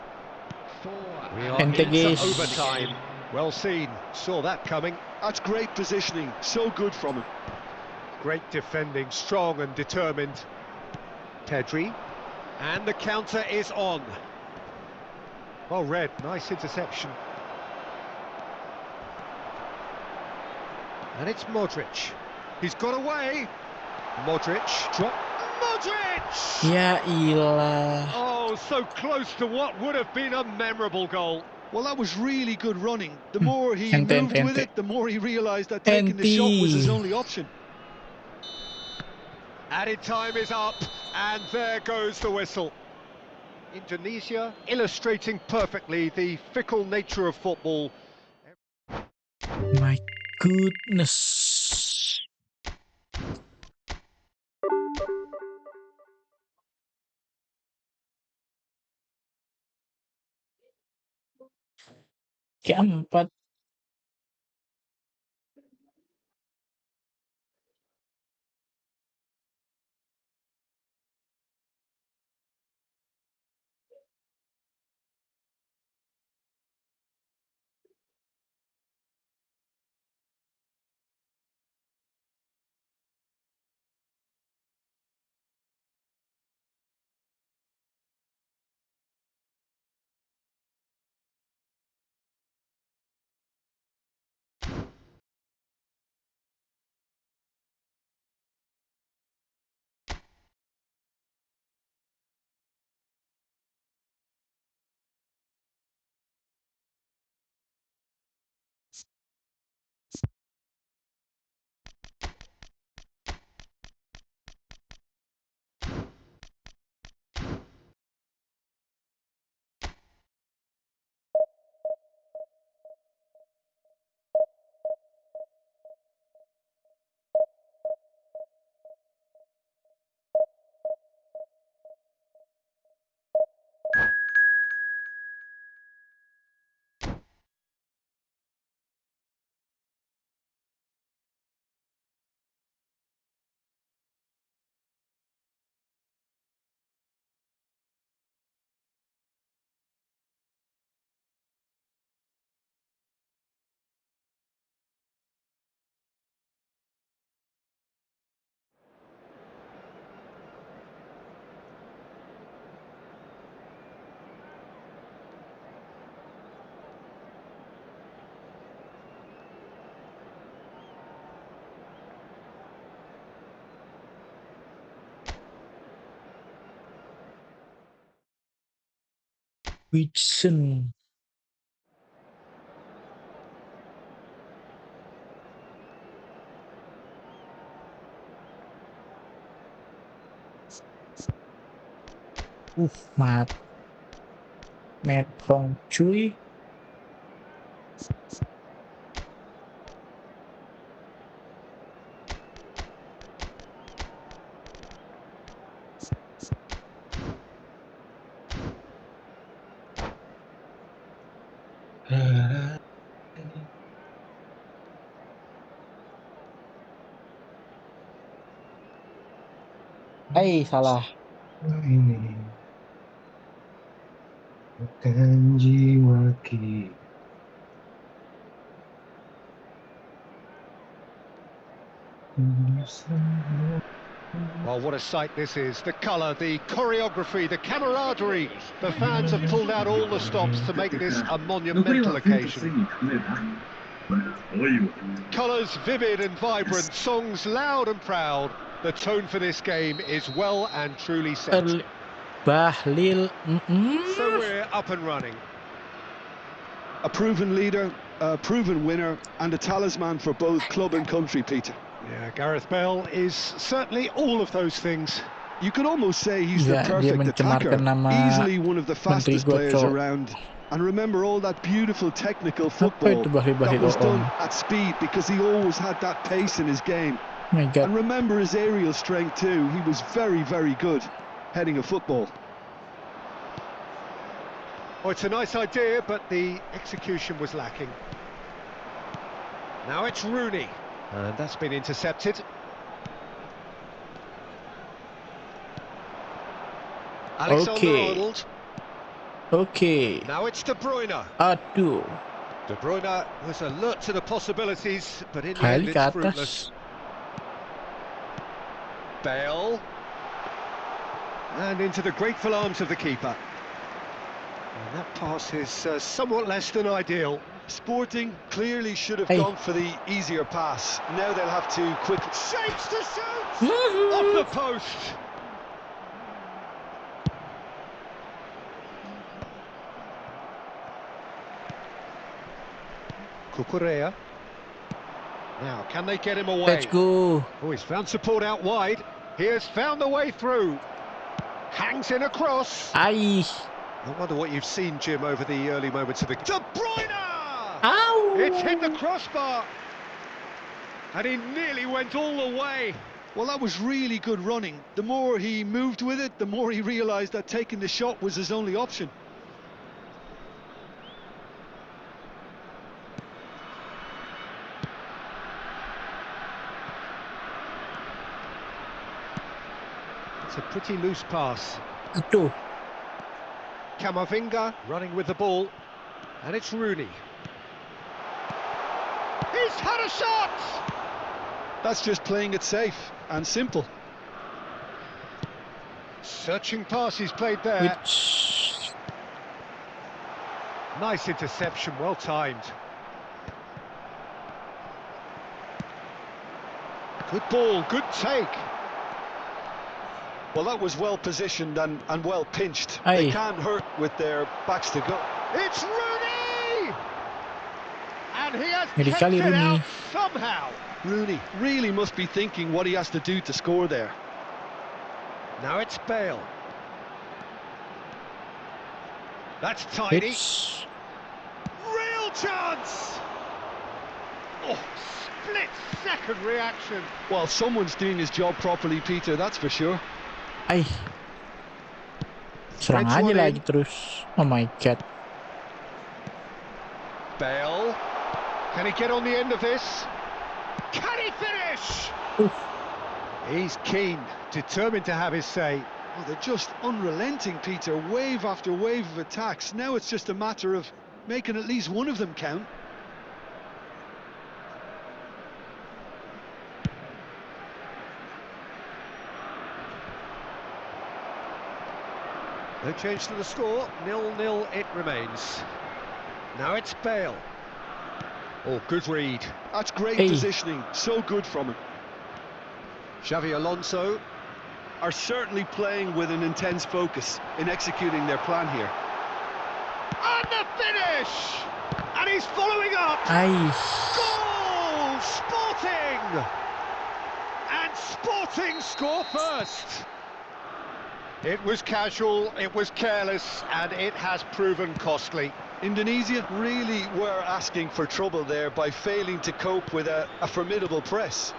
We are into overtime. Well seen. Saw that coming. That's great positioning. So good from him. Great defending, strong and determined. Pedri. And the counter is on. Well read, nice interception. And it's Modric. He's got away. Modric. Drop. Modric! Ya ilah. Oh, so close to what would have been a memorable goal. Well, that was really good running. The more he Ente, moved with ente. it, the more he realised that taking the shot was his only option. Added time is up, and there goes the whistle. Indonesia illustrating perfectly the fickle nature of football. My goodness. Keempat. Wilson. Mat Fong cuy. Salah. Ini bukan jiwa kita. Well, what a sight this is. The colour, the choreography, the camaraderie. The fans have pulled out all the stops to make this a monumental occasion. Colours vivid and vibrant, songs loud and proud. The tone for this game is well and truly set. Bahlil. So we're up and running. A proven leader, a proven winner, and a talisman for both club and country, Peter. Yeah, Gareth Bale is certainly all of those things. You could almost say he's the perfect attacker, easily one of the fastest players around. And remember all that beautiful technical football that was done at speed, because he always had that pace in his game. And remember his aerial strength too. He was very, very good heading a football. Oh, it's a nice idea, but the execution was lacking. Now it's Rooney, and that's been intercepted. Alexander-Arnold. Okay. Now it's De Bruyne. Aduh. De Bruyne was alert to the possibilities, but in the end it's fruitless. Bale. And into the grateful arms of the keeper. And that pass is somewhat less than ideal. Sporting clearly should have gone for the easier pass. Now they'll have to quickly... Shapes to shoot! Off the post! Cucurella. Now, can they get him away? Let's go. Oh, he's found support out wide. He has found the way through. Hangs in a cross. Aye. I wonder what you've seen, Jim, over the early moments of the... De Bruyne! Ow! It's hit the crossbar. And he nearly went all the way. Well, that was really good running. The more he moved with it, the more he realised that taking the shot was his only option. It's a pretty loose pass. Aduh. Camavinga running with the ball. And it's Rooney. He's had a shot! That's just playing it safe and simple. Searching pass he's played there. Nice interception, well timed. Good ball, good take. Well, that was well positioned and well pinched. Aye. They can't hurt with their backs to go. It's Rooney! And he has Jadi kept kali it Rooney. out somehow. Rooney really must be thinking what he has to do to score there. Now it's Bale. That's tidy. Real chance! Oh, split-second reaction. Well, someone's doing his job properly, Peter, that's for sure. Ay. Serang aja lagi terus. Oh my god. Bale. Can he get on the end of this? Can he finish? He's keen, determined to have his say. Oh, they're just unrelenting, Peter. Wave after wave of attacks. Now it's just a matter of making at least one of them count. No change to the score, 0-0 it remains. Now it's Bale. Oh, good read. That's great positioning, so good from him. Xavi Alonso are certainly playing with an intense focus in executing their plan here. And the finish! And he's following up! Goal! Sporting! And Sporting score first! It was casual, it was careless, and it has proven costly. Indonesia really were asking for trouble there by failing to cope with a formidable press.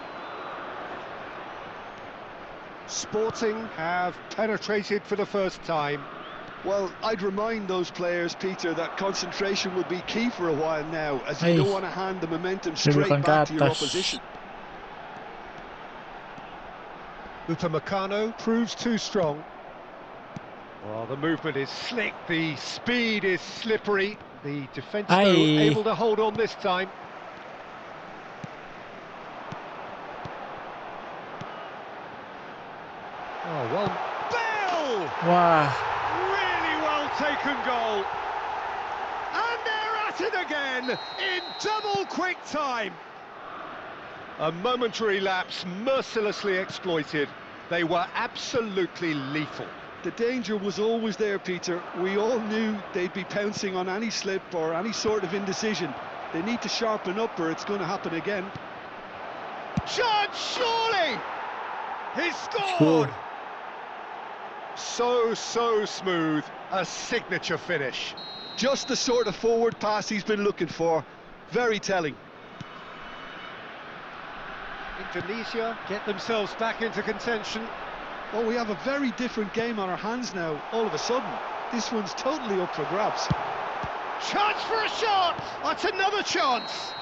Sporting have penetrated for the first time. Well, I'd remind those players, Peter, that concentration will be key for a while now, as you don't want to hand the momentum straight back to your opposition. Upamecano proves too strong. Oh, the movement is slick, the speed is slippery. The defence, though, able to hold on this time. Oh, well, Bale! Wow. Really well taken goal. And they're at it again in double quick time. A momentary lapse mercilessly exploited. They were absolutely lethal. The danger was always there, Peter. We all knew they'd be pouncing on any slip or any sort of indecision. They need to sharpen up or it's going to happen again. Chance, surely! He's scored! So smooth. A signature finish. Just the sort of forward pass he's been looking for. Very telling. Indonesia get themselves back into contention. Oh, we have a very different game on our hands now, all of a sudden. This one's totally up for grabs. Chance for a shot! That's another chance!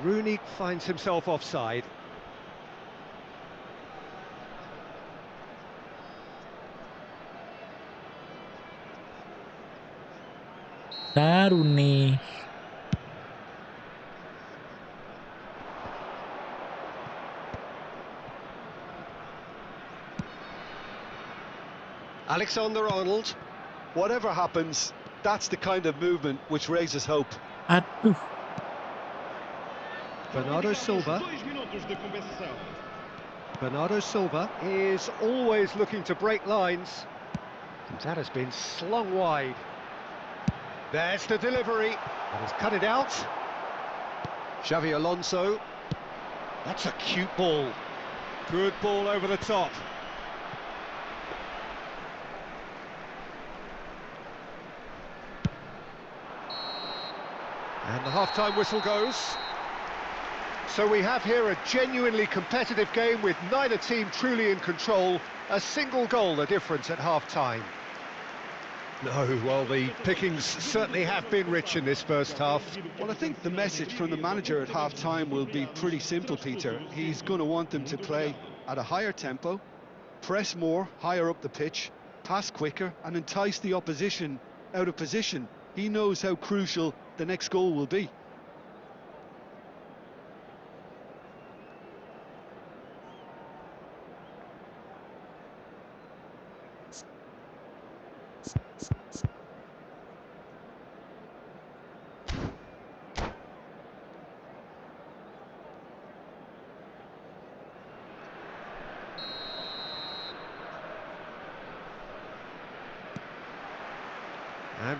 Rooney finds himself offside. Rooney. Alexander-Arnold. Whatever happens, that's the kind of movement which raises hope. Aduh. Bernardo Silva. Bernardo Silva is always looking to break lines. That has been slung wide. There's the delivery. That has cut it out. Xavi Alonso. That's a cute ball. Good ball over the top. And the half-time whistle goes. So we have here a genuinely competitive game with neither team truly in control. A single goal the difference at half-time. No, well, the pickings certainly have been rich in this first half. Well, I think the message from the manager at half-time will be pretty simple, Peter. He's going to want them to play at a higher tempo, press more, higher up the pitch, pass quicker, and entice the opposition out of position. He knows how crucial the next goal will be.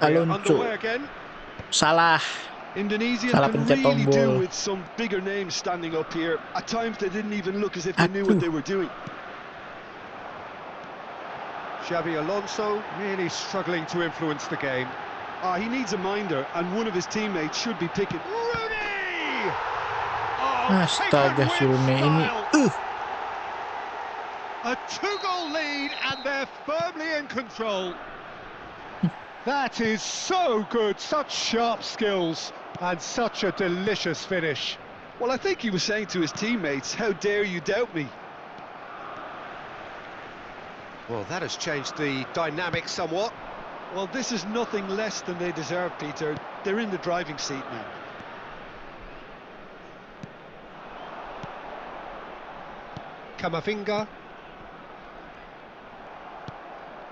And we're underway again. Salah. Indonesia Salah can pencet really do tombol. with some bigger names standing up here. At times they didn't even look as if they knew what they were doing. Xavi Alonso really struggling to influence the game. He needs a minder, and one of his teammates should be picking. Rooney! Oh, Astaga, si Rooney ini. A two-goal lead, and they're firmly in control. That is so good, such sharp skills, and such a delicious finish. Well, I think he was saying to his teammates, how dare you doubt me? Well, that has changed the dynamic somewhat. Well, this is nothing less than they deserve, Peter. They're in the driving seat now. Camavinga.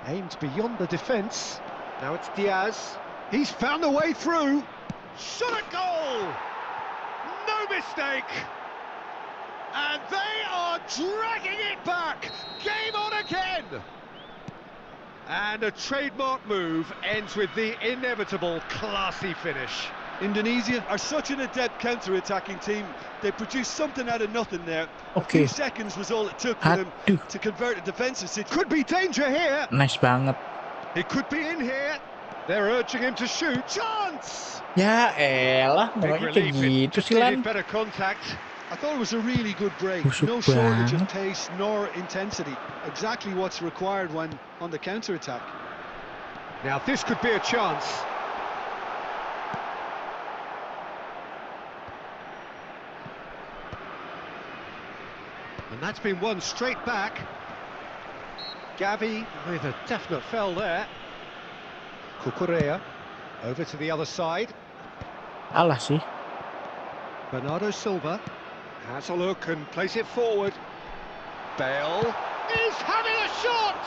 Aimed beyond the defence. Now it's Diaz. He's found a way through. Shot at goal! No mistake! And they are dragging it back! Game on again! And a trademark move ends with the inevitable classy finish. Indonesia are such an adept counter-attacking team. They produced something out of nothing there. A few seconds was all it took for them to convert a defensive situation. Could be danger here. Nice banget. It could be in here. They're urging him to shoot. Chance! Ya elah, pokoknya kayak gitu sih Lan. Better contact. I thought it was a really good break. No shortage of pace nor intensity. Exactly what's required when on the counter-attack. Now this could be a chance. And that's been won straight back. Gavi with a definite fell there. Cucurella over to the other side. Alah sih. Bernardo Silva has a look and plays it forward. Bale is having a shot!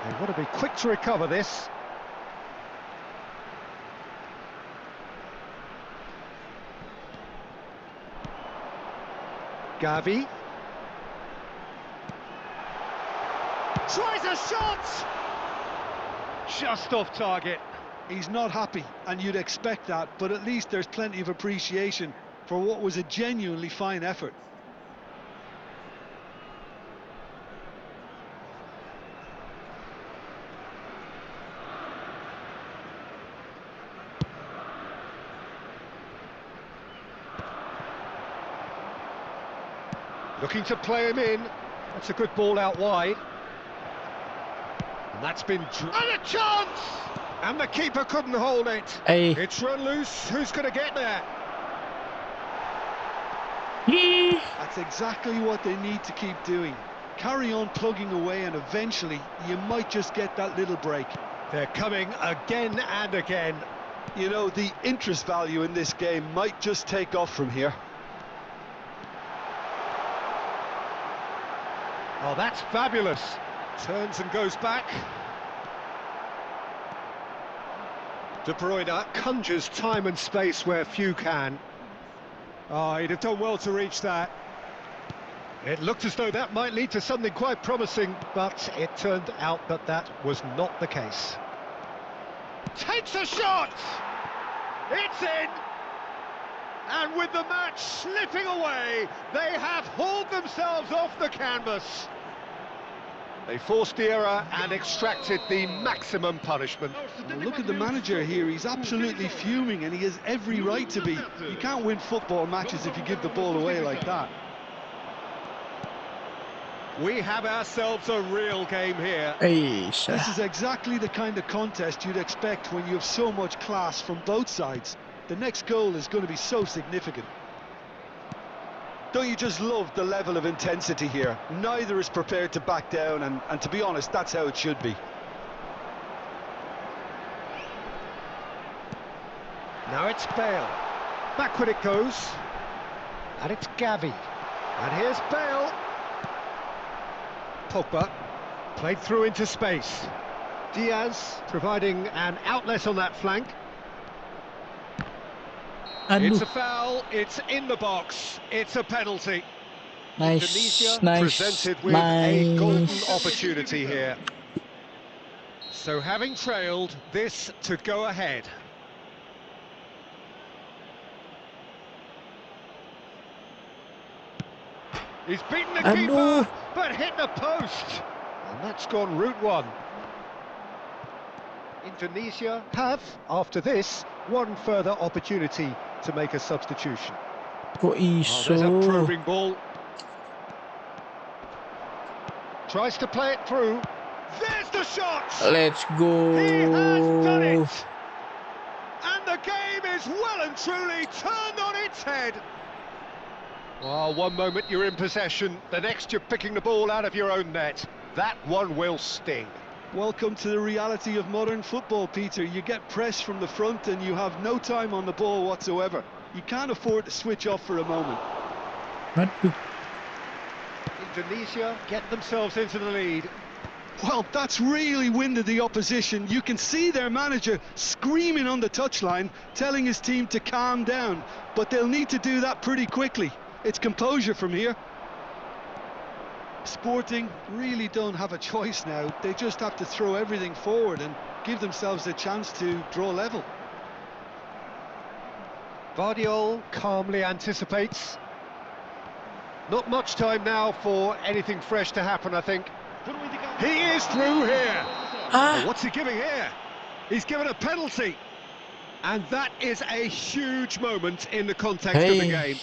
They want to be quick to recover this. Gavi tries a shot! Just off target. He's not happy, and you'd expect that, but at least there's plenty of appreciation for what was a genuinely fine effort. Looking to play him in. That's a good ball out wide. And that's been... And a chance! And the keeper couldn't hold it. Hey. It's run loose. Who's going to get there? That's exactly what they need to keep doing. Carry on plugging away, and eventually you might just get that little break. They're coming again and again. You know, the interest value in this game might just take off from here. Oh, that's fabulous. Turns and goes back. De Bruyne conjures time and space where few can. Oh, he'd have done well to reach that. It looked as though that might lead to something quite promising, but it turned out that that was not the case. Takes a shot! It's in! And with the match slipping away, they have hauled themselves off the canvas. They forced the error and extracted the maximum punishment. Well, look at the manager here, he's absolutely fuming, and he has every right to be. You can't win football matches if you give the ball away like that. We have ourselves a real game here. This is exactly the kind of contest you'd expect when you have so much class from both sides. The next goal is going to be so significant. Don't you just love the level of intensity here? Neither is prepared to back down, and to be honest, that's how it should be. Now it's Bale. Backward it goes. And it's Gavi. And here's Bale. Pogba. Played through into space. Diaz providing an outlet on that flank. It's a foul, it's in the box, it's a penalty. Indonesia presented with a golden opportunity here. So having trailed, this to go ahead. He's beaten the keeper, but hit the post. And that's gone route one. Indonesia have, after this, one further opportunity to make a substitution. There's a probing ball. Tries to play it through. There's the shot! Let's go! He has done it! And the game is well and truly turned on its head. Well, one moment you're in possession, the next you're picking the ball out of your own net. That one will sting. Welcome to the reality of modern football, Peter. You get pressed from the front and you have no time on the ball whatsoever. You can't afford to switch off for a moment. Indonesia get themselves into the lead. Well, that's really winded the opposition. You can see their manager screaming on the touchline, telling his team to calm down. But they'll need to do that pretty quickly. It's composure from here. Sporting really don't have a choice now. They just have to throw everything forward and give themselves a chance to draw level. Guardiola calmly anticipates. Not much time now for anything fresh to happen, I think. He is through here. Oh, what's he giving here? He's given a penalty. And that is a huge moment in the context of the game.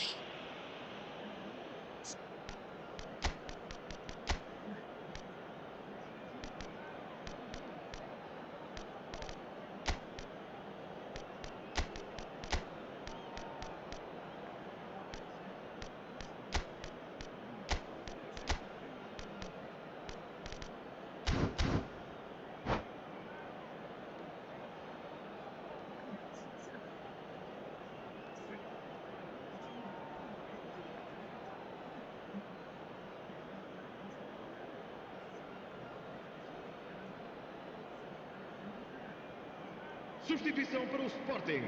Substituição para o Sporting.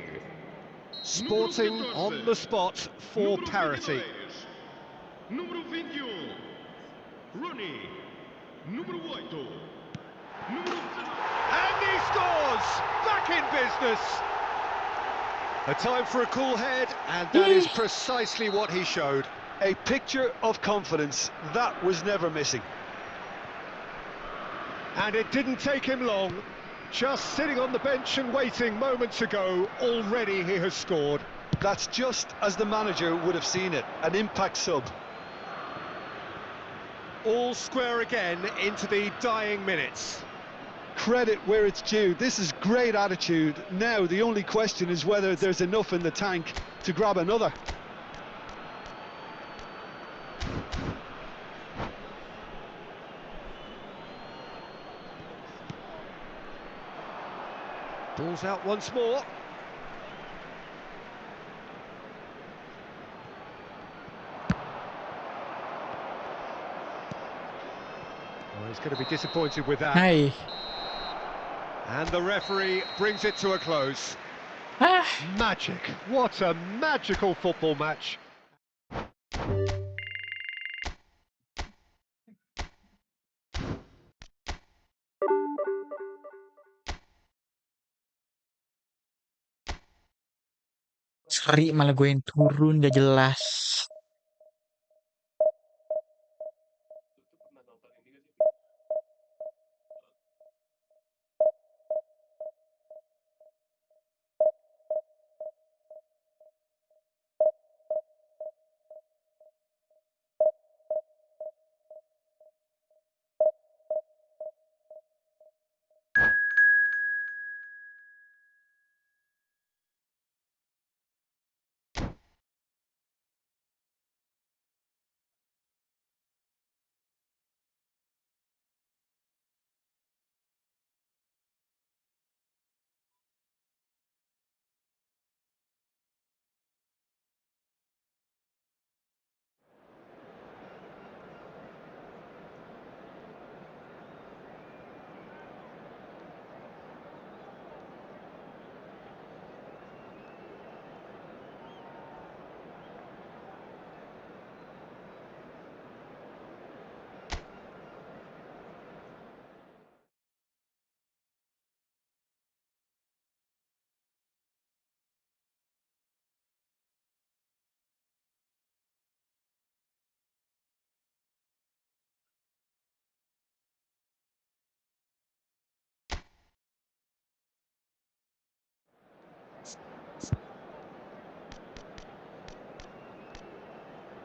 Sporting on the spot for parity. Número 21, Rooney. Número 8, número 19. And he scores! Back in business! A time for a cool head, and that is precisely what he showed. A picture of confidence that was never missing. And it didn't take him long. Just sitting on the bench and waiting moments ago, already he has scored. That's just as the manager would have seen it, an impact sub. All square again into the dying minutes. Credit where it's due. This is great attitude. Now the only question is whether there's enough in the tank to grab another. Ball's out once more. Oh, he's going to be disappointed with that. Hai. And the referee brings it to a close. Magic. What a magical football match. Sorry, malah gue yang turun, gak jelas.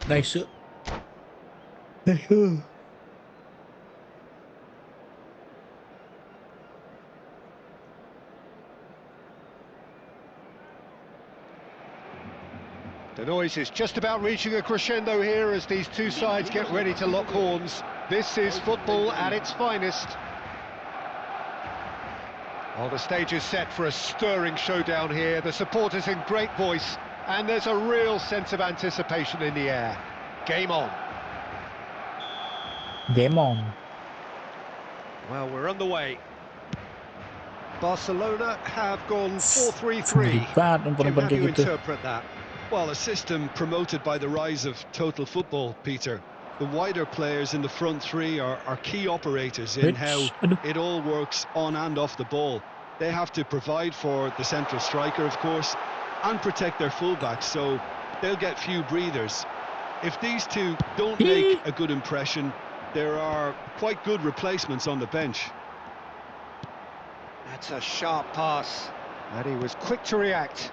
Nice. The noise is just about reaching a crescendo here as these two sides get ready to lock horns. This is football at its finest. Well, the stage is set for a stirring showdown here. The supporters in great voice, and there's a real sense of anticipation in the air. Game on. Game on. Well, we're underway. Barcelona have gone 4-3-3. How do you interpret that? Well, a system promoted by the rise of total football, Peter. The wider players in the front three are key operators in how it all works on and off the ball. They have to provide for the central striker, of course, and protect their fullbacks, so they'll get few breathers. If these two don't make a good impression, there are quite good replacements on the bench. That's a sharp pass, and he was quick to react.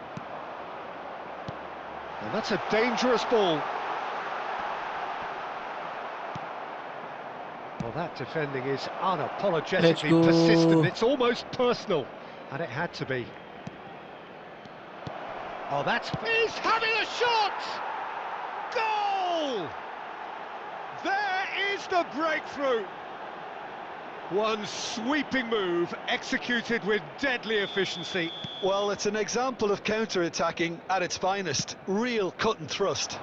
And that's a dangerous ball. Well, that defending is unapologetically persistent. It's almost personal, and it had to be. Oh, he's having a shot! Goal! There is the breakthrough. One sweeping move, executed with deadly efficiency. Well, it's an example of counter-attacking at its finest. Real cut and thrust.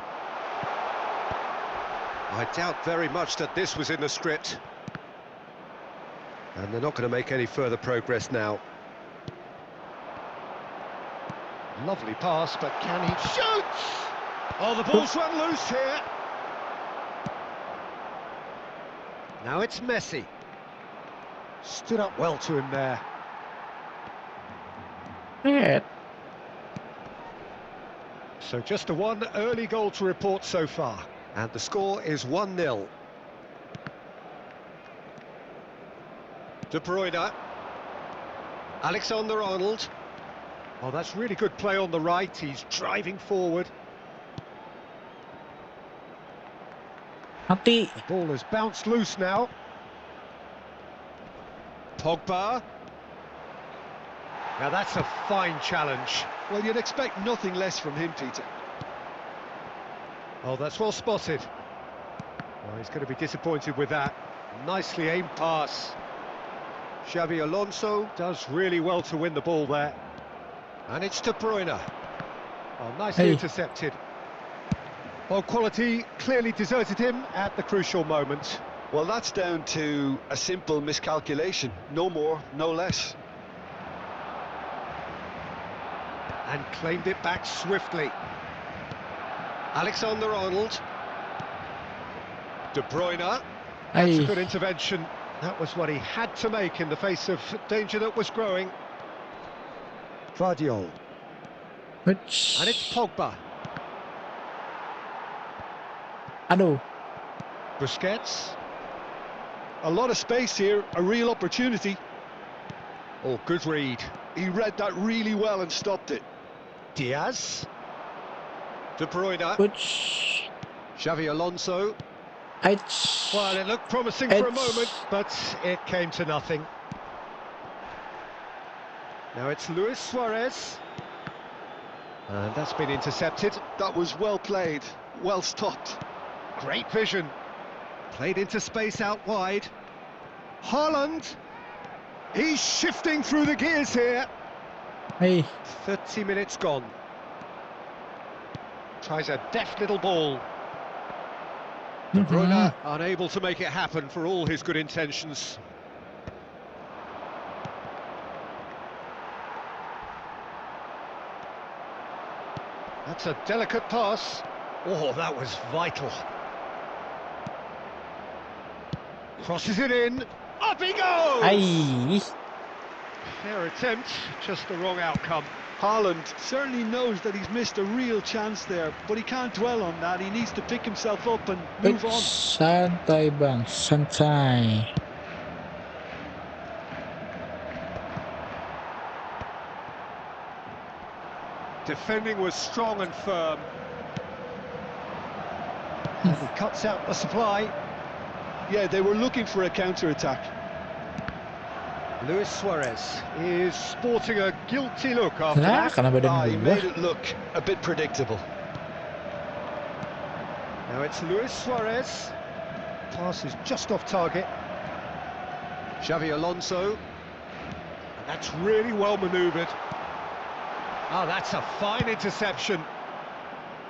I doubt very much that this was in the script. And they're not going to make any further progress now. Lovely pass, but can he shoot? Oh, the ball's run loose here. Now it's Messi. Stood up well to him there. Yeah. So just the one early goal to report so far. And the score is 1-0. De Bruyne. Alexander-Arnold. Oh, that's really good play on the right. He's driving forward. Mati. The ball has bounced loose now. Pogba. Now that's a fine challenge. Well, you'd expect nothing less from him, Peter. Oh, that's well spotted. Oh, he's going to be disappointed with that. Nicely aimed pass. Xavi Alonso does really well to win the ball there. And it's De Bruyne. Oh, nicely intercepted. Well, quality clearly deserted him at the crucial moment. Well, that's down to a simple miscalculation. No more, no less. And claimed it back swiftly. Alexander-Arnold. De Bruyne. That's a good intervention. That was what he had to make in the face of danger that was growing. Vardiol. And it's Pogba. Aduh. Busquets. A lot of space here, a real opportunity. Oh, good read. He read that really well and stopped it. Diaz. De Bruyne. Xavi Alonso. Well, it looked promising for a moment, but it came to nothing. Now it's Luis Suarez. And that's been intercepted. That was well played, well stopped. Great vision. Played into space out wide. Haaland. He's shifting through the gears here. 30 minutes gone. Tries a deft little ball. De Bruyne unable to make it happen for all his good intentions. That's a delicate pass. Oh, that was vital. Crosses it in. Up he goes! Fair attempt, just the wrong outcome. Haaland certainly knows that he's missed a real chance there, but he can't dwell on that. He needs to pick himself up and move on. Santai bang, santai. Defending was strong and firm. And he cuts out the supply. Yeah, they were looking for a counter-attack. Luis Suarez is sporting a guilty look after that. He made it look a bit predictable. Now it's Luis Suarez. Pass is just off target. Xavi Alonso. And that's really well manoeuvred. Oh, that's a fine interception.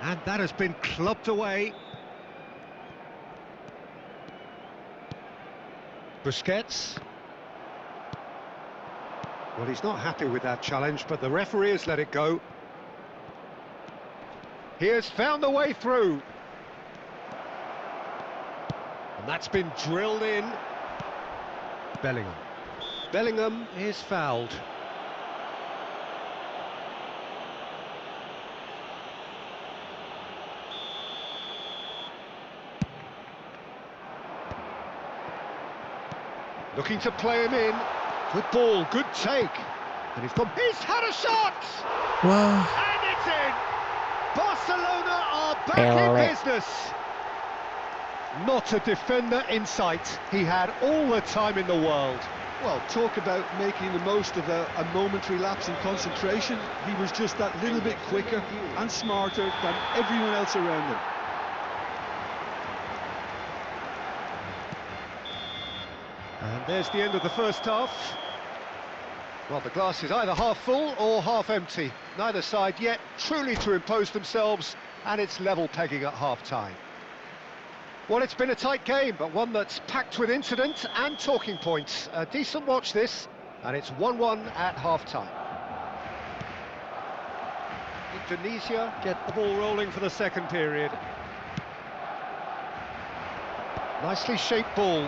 And that has been clubbed away. Busquets. Well, he's not happy with that challenge, but the referee has let it go. He has found the way through. That's been drilled in. Bellingham. Bellingham is fouled. Looking to play him in. Good ball, good take. And he's had a shot! Wah, And it's in! Barcelona are back in business. Not a defender in sight. He had all the time in the world. Well, talk about making the most of a momentary lapse in concentration. He was just that little bit quicker and smarter than everyone else around him. And there's the end of the first half. Well, the glass is either half full or half empty. Neither side yet truly to impose themselves, and it's level pegging at half-time. Well, it's been a tight game, but one that's packed with incident and talking points. A decent watch this, and it's 1-1 at half-time. Indonesia get the ball rolling for the second period. Nicely shaped ball.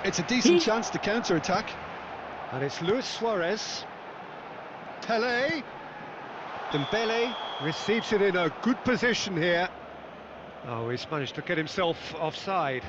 It's a decent chance to counter-attack. And it's Luis Suarez. Pelé. Dembele receives it in a good position here. Oh, he's managed to get himself offside.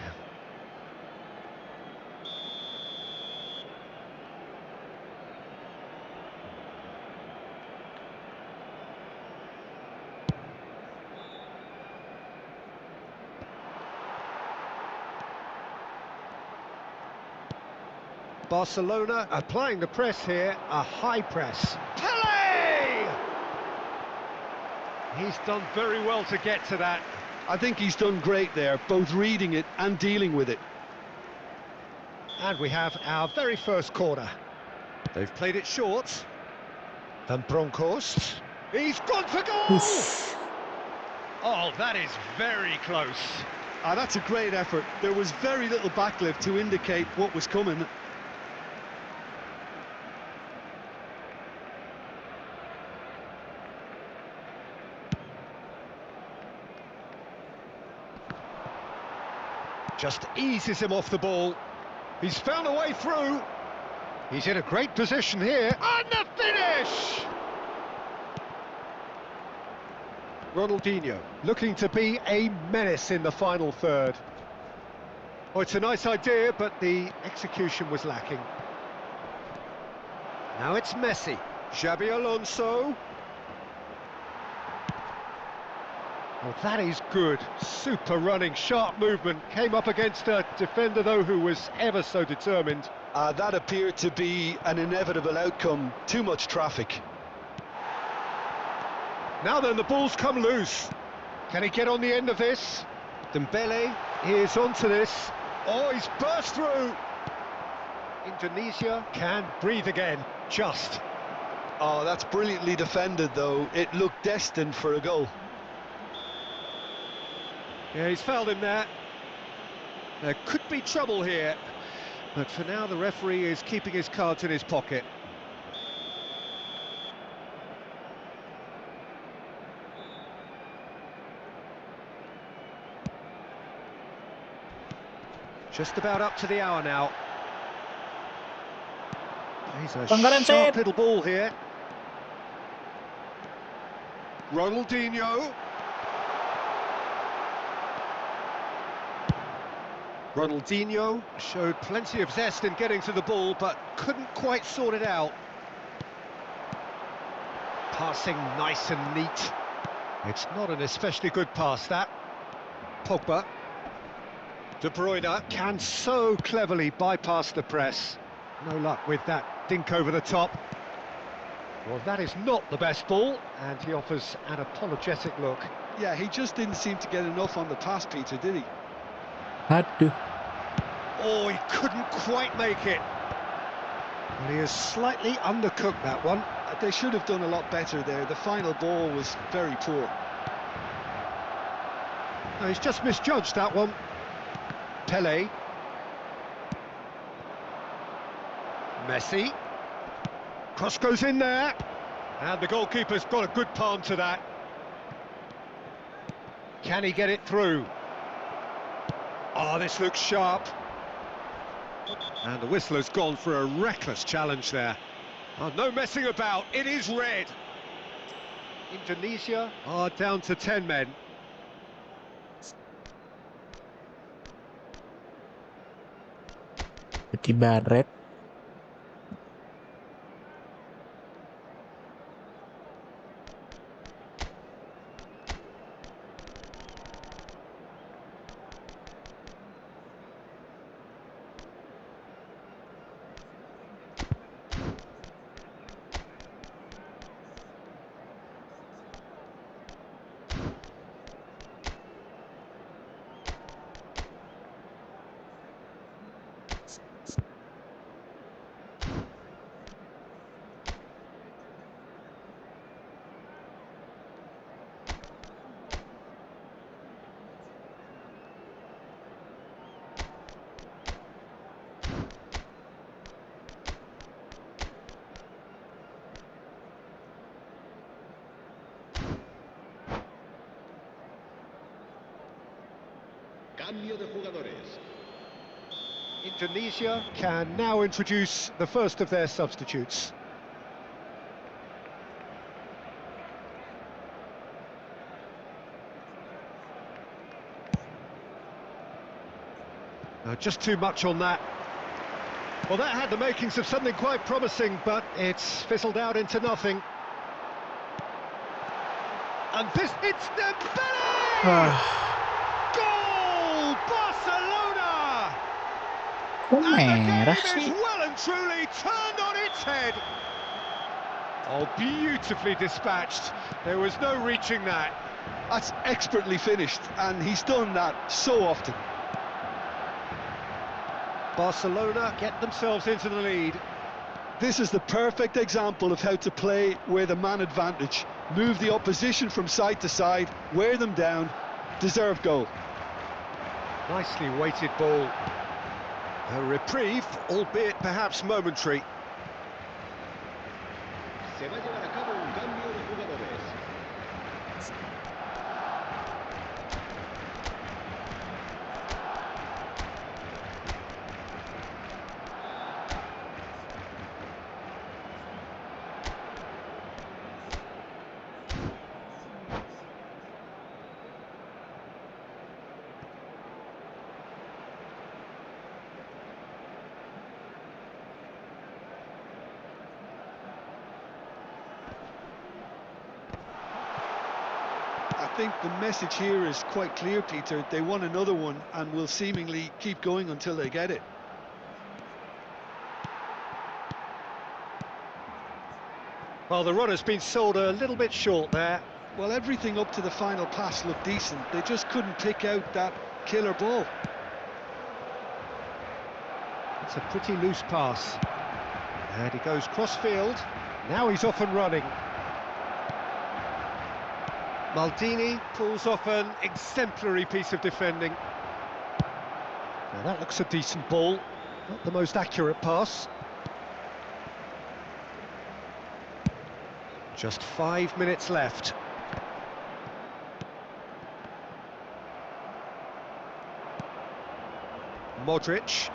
Barcelona applying the press here, a high press. Pelé! He's done very well to get to that. I think he's done great there, both reading it and dealing with it. And we have our very first corner. They've played it short. Van Bronckhorst. He's gone for goal! Oh, that is very close. That's a great effort. There was very little backlift to indicate what was coming. Just eases him off the ball. He's found a way through. He's in a great position here. And the finish! Ronaldinho looking to be a menace in the final third. Oh, it's a nice idea, but the execution was lacking. Now it's Messi. Xabi Alonso. Well, that is good. Super running, sharp movement. Came up against a defender, though, who was ever so determined. That appeared to be an inevitable outcome. Too much traffic. Now then, the ball's come loose. Can he get on the end of this? Dembele is onto this. Oh, he's burst through. Indonesia can breathe again. Just. Oh, that's brilliantly defended, though. It looked destined for a goal. Yeah, he's fouled him there. There could be trouble here, but for now the referee is keeping his cards in his pocket. Just about up to the hour now. He's a sharp little ball here. Ronaldinho. Ronaldinho showed plenty of zest in getting to the ball, but couldn't quite sort it out. Passing nice and neat. It's not an especially good pass, that. Pogba. De Bruyne can so cleverly bypass the press. No luck with that dink over the top. Well, that is not the best ball, and he offers an apologetic look. Yeah, he just didn't seem to get enough on the pass, Peter, did he? Aduh. Oh, he couldn't quite make it. Well, he has slightly undercooked that one. They should have done a lot better there. The final ball was very poor. No, he's just misjudged that one. Pelé. Messi. Cross goes in there. And the goalkeeper's got a good palm to that. Can he get it through? Oh, this looks sharp. And the whistle has gone for a reckless challenge there. Oh, no messing about, it is red. Indonesia are down to 10 men. Peti baret. Cambio de jugadores. Indonesia can now introduce the first of their substitutes. Just too much on that. Well, that had the makings of something quite promising, but it's fizzled out into nothing. And this, it's Dembele! Goal! Barcelona! And the game is well and truly turned on its head. Oh, beautifully dispatched. There was no reaching that. That's expertly finished, and he's done that so often. Barcelona get themselves into the lead. This is the perfect example of how to play with a man advantage. Move the opposition from side to side, wear them down, deserve goal. Nicely weighted ball. A reprieve, albeit perhaps momentary. Se va a llevar a cabo un cambio de jugadores. I think the message here is quite clear, Peter. They want another one and will seemingly keep going until they get it. Well, the run has been sold a little bit short there. Well, everything up to the final pass looked decent. They just couldn't pick out that killer ball. It's a pretty loose pass. And he goes cross-field. Now he's off and running. Maldini pulls off an exemplary piece of defending. Now that looks a decent ball. Not the most accurate pass. Just 5 minutes left. Modric.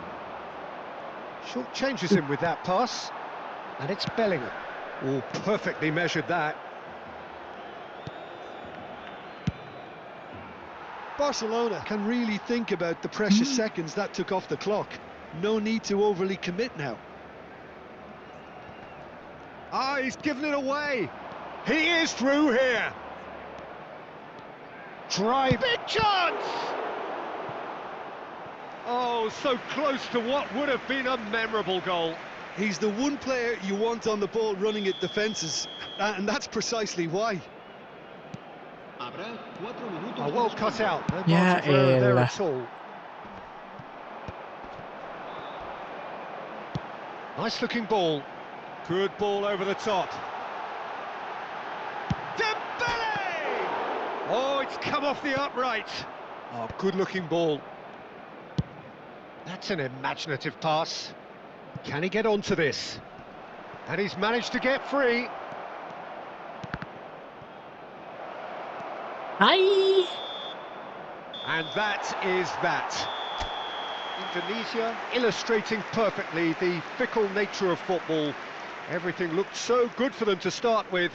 Short changes him with that pass. And it's Bellingham. Oh, perfectly measured that. Barcelona can really think about the precious seconds that took off the clock. No need to overly commit now. Ah, he's given it away. He is through here. Drive. Big chance! Oh, so close to what would have been a memorable goal. He's the one player you want on the ball running at defences, and that's precisely why. Oh, well cut out. No margin for error there at all. Nice looking ball. Good ball over the top. Dembele! Oh, it's come off the upright. Oh, good looking ball. That's an imaginative pass. Can he get onto this? And he's managed to get free. Aye. And that is that. Indonesia illustrating perfectly the fickle nature of football. Everything looked so good for them to start with,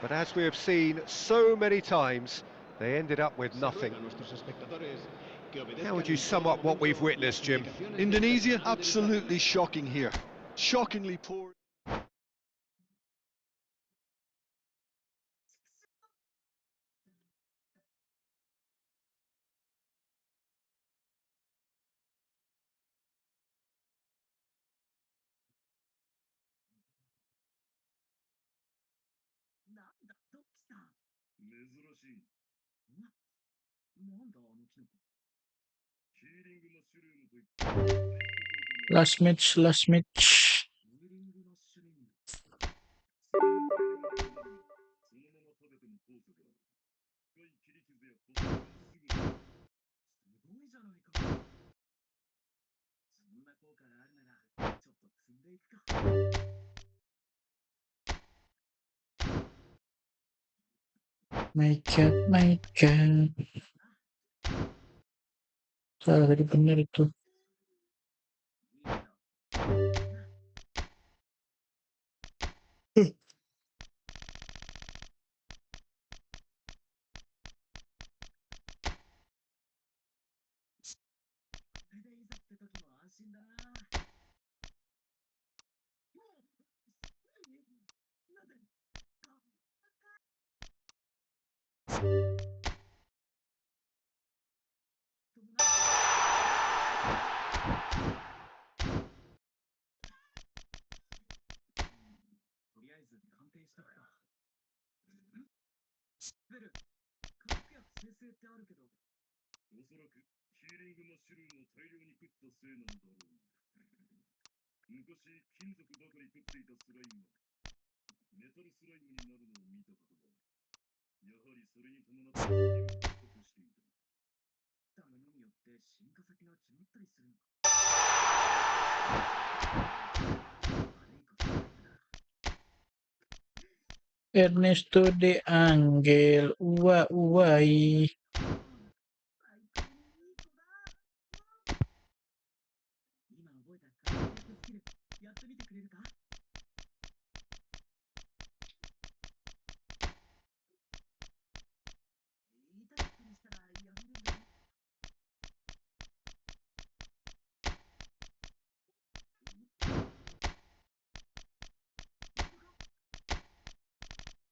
but as we have seen so many times, they ended up with nothing. How would you sum up what we've witnessed, Jim? Indonesia, absolutely shocking here. Shockingly poor. Last match, last match. My cat, my cat. Salah tadi bener itu. Ernesto de Angel, uai.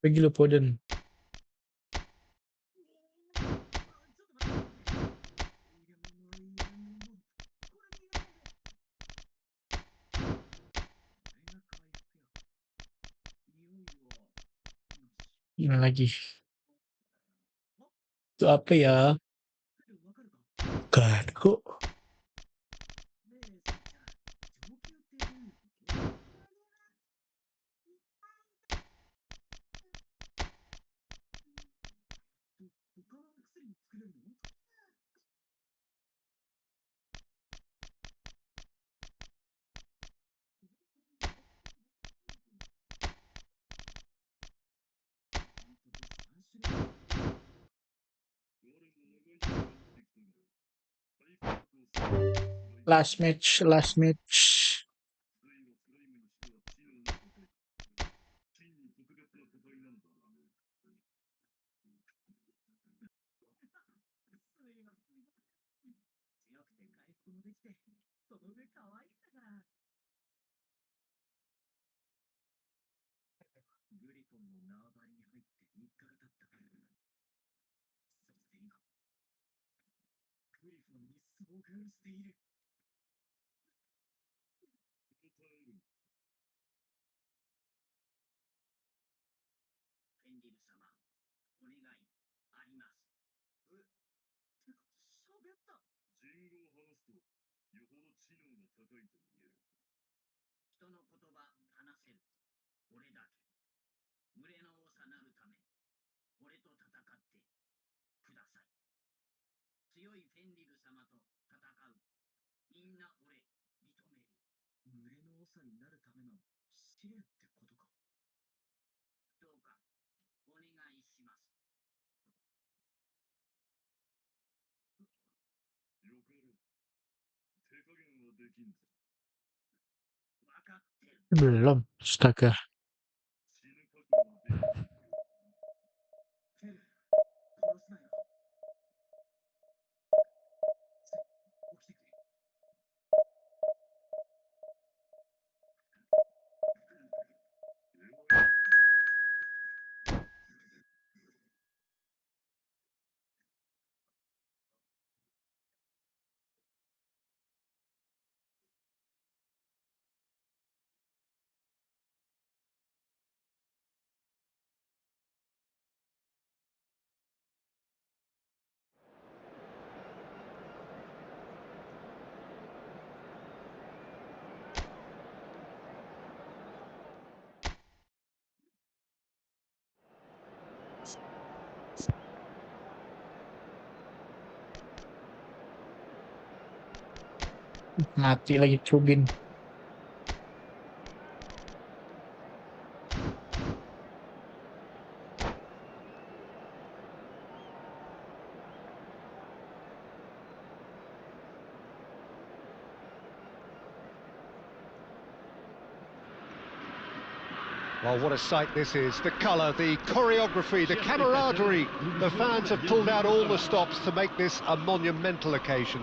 Pergi lo Poden. Ini lagi. Itu apa ya? Bukan kok. Last match, last match. Belum, astaga. Mati lagi Cugin. Well, what a sight this is. The colour, the choreography, the camaraderie. The fans have pulled out all the stops to make this a monumental occasion.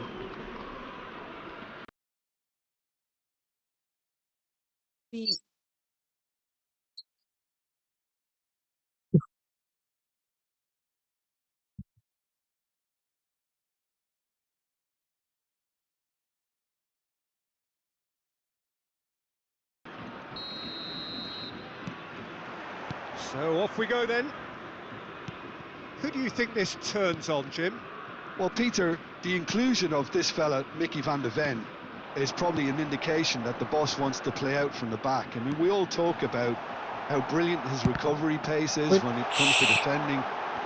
So off we go then. Who do you think this turns on, Jim? Well, Peter, the inclusion of this fella, Mickey van der Ven, is probably an indication that the boss wants to play out from the back. I mean, we all talk about how brilliant his recovery pace is when it comes to defending,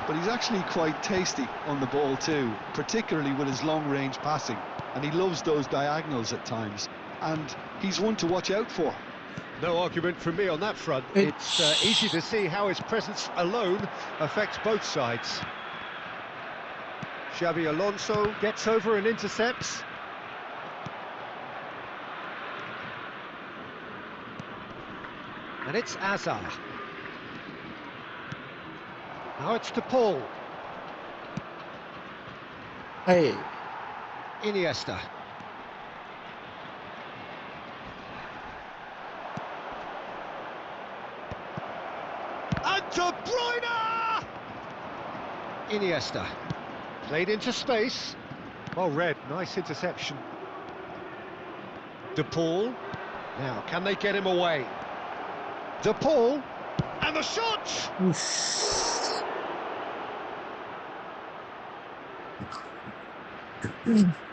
but he's actually quite tasty on the ball too, particularly with his long-range passing, and he loves those diagonals at times, and he's one to watch out for. No argument from me on that front. It's easy to see how his presence alone affects both sides. Xabi Alonso gets over and intercepts. And it's Azar. Now it's to Paul. Hey. Iniesta. And De Bruyne! Iniesta. Played into space. Well read, nice interception. De Paul. Now, can they get him away? De Paul. And the shot!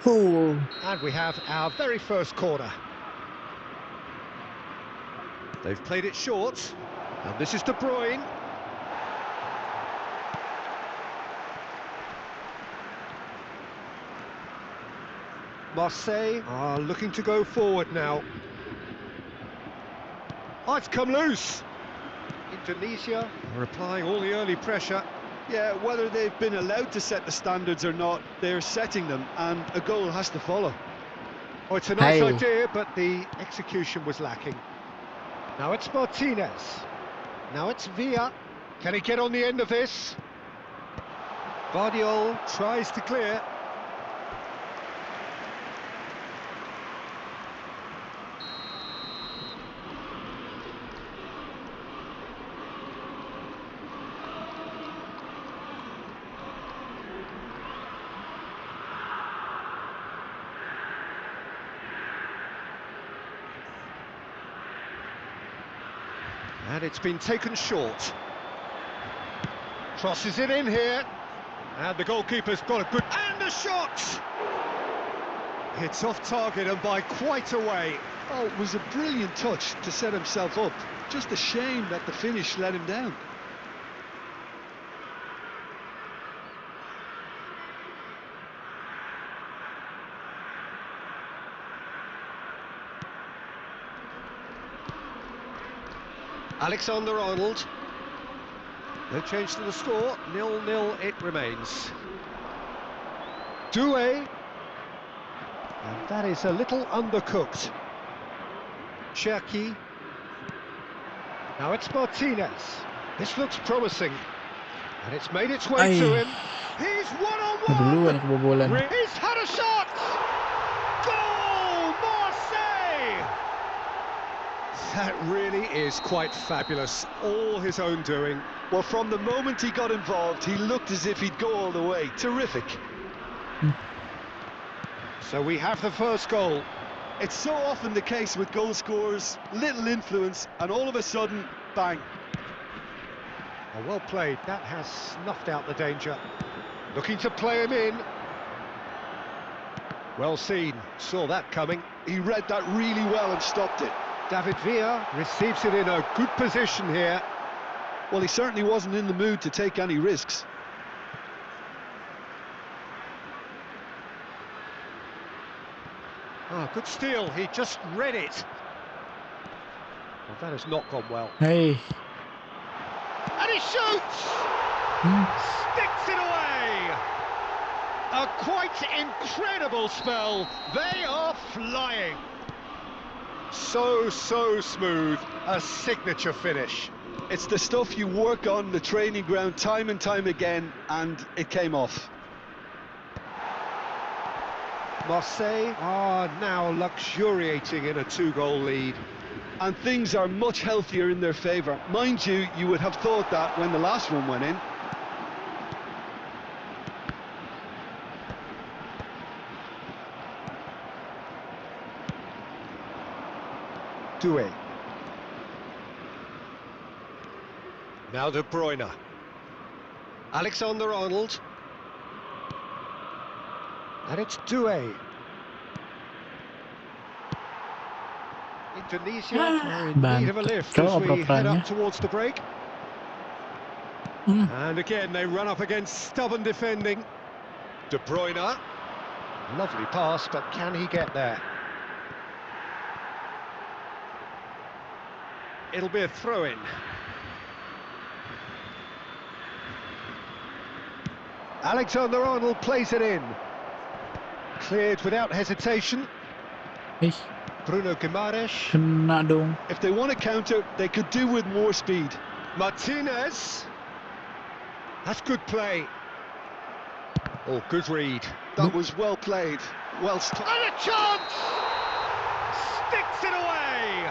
Cool. And we have our very first corner. They've played it short. And this is De Bruyne. Marseille are looking to go forward now. Oh, it's come loose. Indonesia are applying all the early pressure. Yeah, whether they've been allowed to set the standards or not, they're setting them, and a goal has to follow. Oh, it's a nice idea, but the execution was lacking. Now it's Martinez. Now it's Villa. Can he get on the end of this? Guardiola tries to clear. And it's been taken short. Crosses it in here. And the goalkeeper's got a good... And a shot! It's off target and by quite a way. Oh, it was a brilliant touch to set himself up. Just a shame that the finish let him down. Alexander-Arnold. No change to the score, 0-0 it remains. Doué. And that is a little undercooked. Cherki. Now it's Martinez. This looks promising. And it's made its way to him. He's Duluan one-on-one! He's had a shot! Goal! Marseille! That really is quite fabulous. All his own doing. Well, from the moment he got involved, he looked as if he'd go all the way. Terrific. So we have the first goal. It's so often the case with goal scorers, little influence, and all of a sudden, bang. Oh, well played. That has snuffed out the danger. Looking to play him in. Well seen. Saw that coming. He read that really well and stopped it. David Villa receives it in a good position here. Well, he certainly wasn't in the mood to take any risks. Ah, good steal. He just read it. Well, that has not gone well. Hey. And he shoots! Sticks it away! A quite incredible spell. They are flying. So smooth. A signature finish. It's the stuff you work on the training ground time and time again, and it came off. Marseille are now luxuriating in a 2-goal lead. And things are much healthier in their favour. Mind you, you would have thought that when the last one went in. Doué. Now De Bruyne. Alexander-Arnold. And it's Doué. Indonesia are in need of a lift as we head up towards the break. And again they run up against stubborn defending. De Bruyne. Lovely pass, but can he get there? It'll be a throw-in. Alexander-Arnold plays it in. Cleared without hesitation. Bruno Guimaraes. If they want to counter, they could do with more speed. Martinez. That's good play. Oh, good read. That was well played. Well stopped. And a chance! Sticks it away!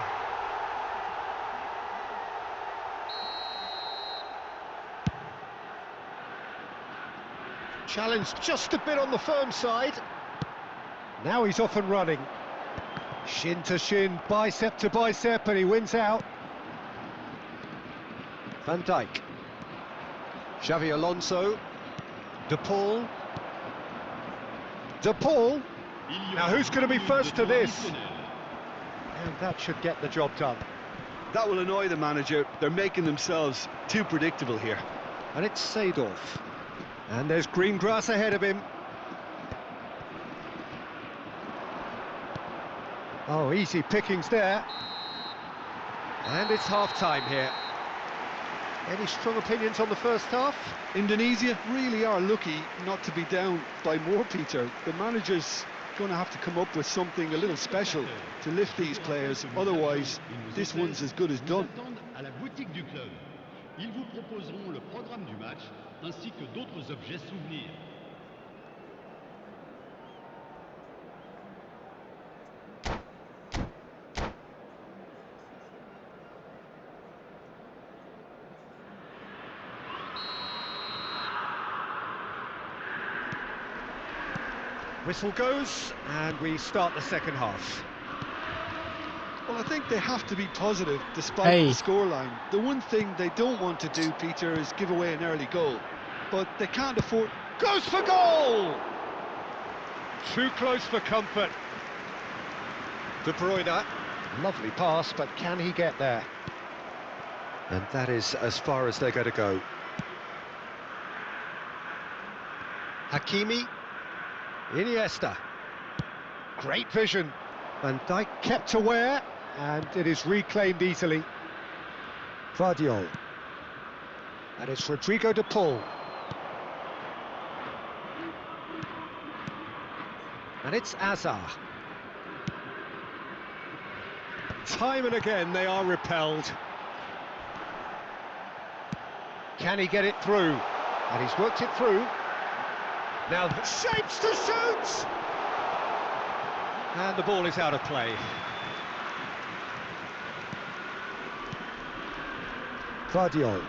Challenge just a bit on the firm side. Now he's off and running. Shin to shin, bicep to bicep, and he wins out. Van Dijk. Xavi Alonso. De Paul. De Paul. Now who's going to be first to this? And that should get the job done. That will annoy the manager. They're making themselves too predictable here. And it's Seedorf. And there's green grass ahead of him. Oh, easy pickings there. And it's half-time here. Any strong opinions on the first half? Indonesia really are lucky not to be down by more, Peter. The manager's going to have to come up with something a little special to lift these players. Otherwise, this one's as good as done. À la boutique du club. Ils vous proposeront le programme du match ainsi que d'autres objets souvenirs. Whistle goes, and we start the second half. Well, I think they have to be positive despite the scoreline. The one thing they don't want to do, Peter, is give away an early goal. But they can't afford... Goes for goal! Too close for comfort. De Bruyne. Lovely pass, but can he get there? And that is as far as they're going to go. Hakimi. Iniesta. Great vision. Van Dijk kept aware, and it is reclaimed easily. Vardiol. And it's Rodrigo de Paul. And it's Azar. Time and again they are repelled. Can he get it through? And he's worked it through. Now the shapes to shoot! And the ball is out of play. Guardiola.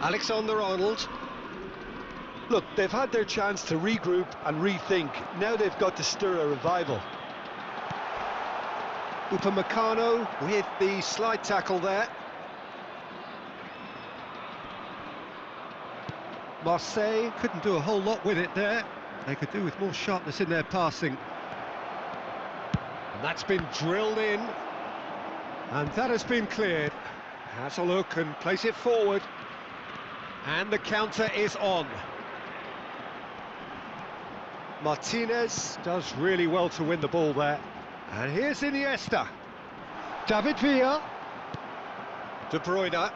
Alexander-Arnold. Look, they've had their chance to regroup and rethink. Now they've got to stir a revival. Upamecano with the slide tackle there. Marseille couldn't do a whole lot with it there. They could do with more sharpness in their passing. And that's been drilled in. And that has been cleared. Has a look and plays it forward. And the counter is on. Martinez does really well to win the ball there. And here's Iniesta. David Villa. De Bruyne.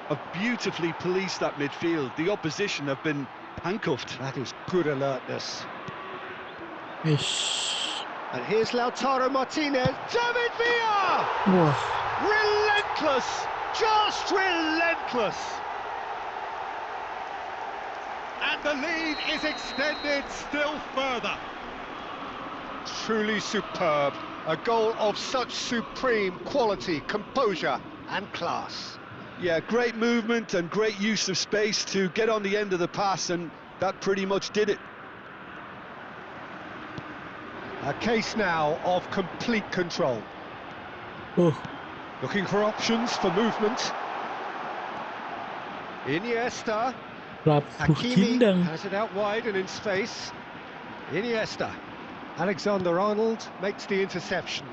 Have beautifully policed that midfield. The opposition have been handcuffed. That is good alertness. Ish. And here's Lautaro Martinez. David Villa! Wah. Relentless! Just relentless! And the lead is extended still further. Truly superb. A goal of such supreme quality, composure and class. Yeah, great movement and great use of space to get on the end of the pass, and that pretty much did it. A case now of complete control. Oh. Looking for options for movement. Iniesta. รับทุกชิ้น Hakimi ดัง has it out wide and in space. Iniesta. Alexander-Arnold makes the interception.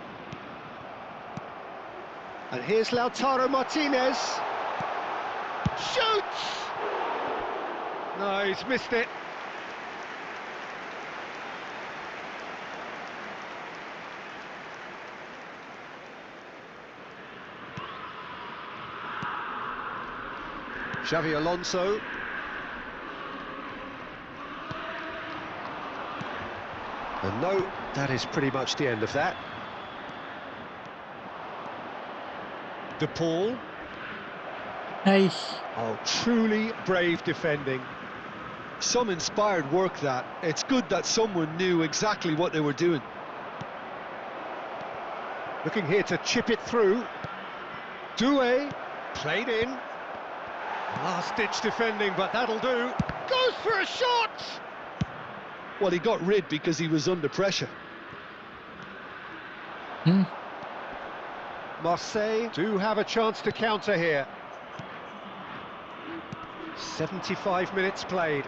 And here's Lautaro Martinez. Shoots! No, he's missed it. Xavi Alonso. And no, that is pretty much the end of that. De Paul. ไอ้ Oh, truly brave defending. Some inspired work that. It's good that someone knew exactly what they were doing. Looking here to chip it through. Doué, played in. Last-ditch defending, but that'll do. Goes for a shot! Well, he got rid because he was under pressure. อืม Marseille do have a chance to counter here. 75 minutes played.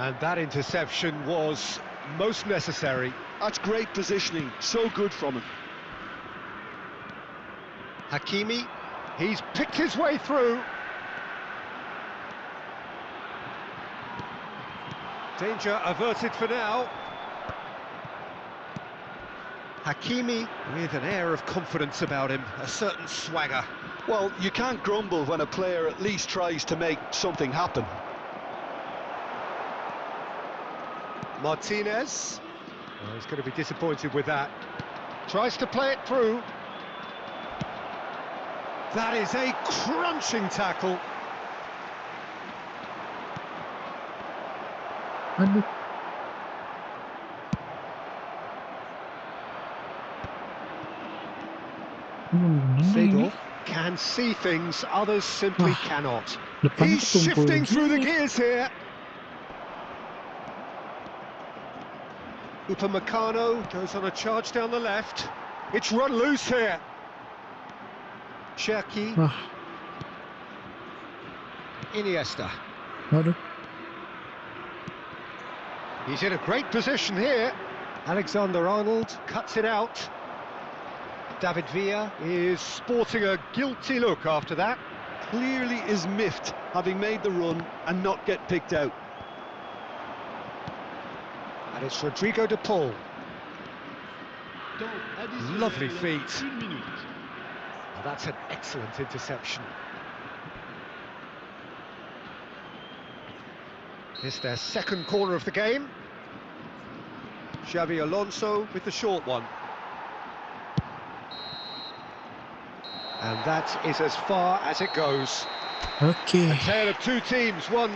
And that interception was most necessary. That's great positioning, so good from him. Hakimi, he's picked his way through. Danger averted for now. Hakimi with an air of confidence about him, a certain swagger. Well, you can't grumble when a player at least tries to make something happen. Martinez, oh, he's going to be disappointed with that. Tries to play it through. That is a crunching tackle. มันดู Seedorf can see things others simply cannot. He's shifting through the gears here. Upamecano goes on a charge down the left. It's run loose here. Cherki. ว่ะ Iniesta. มาดู He's in a great position here. Alexander-Arnold cuts it out. David Villa is sporting a guilty look after that. Clearly is miffed, having made the run and not get picked out. And it's Rodrigo de Paul. Temps additionnel, Lovely feet. 1 minute. Well, that's an excellent interception. It's their second corner of the game. Xabi Alonso with the short one. And that is as far as it goes. Oke. A tale of two teams, one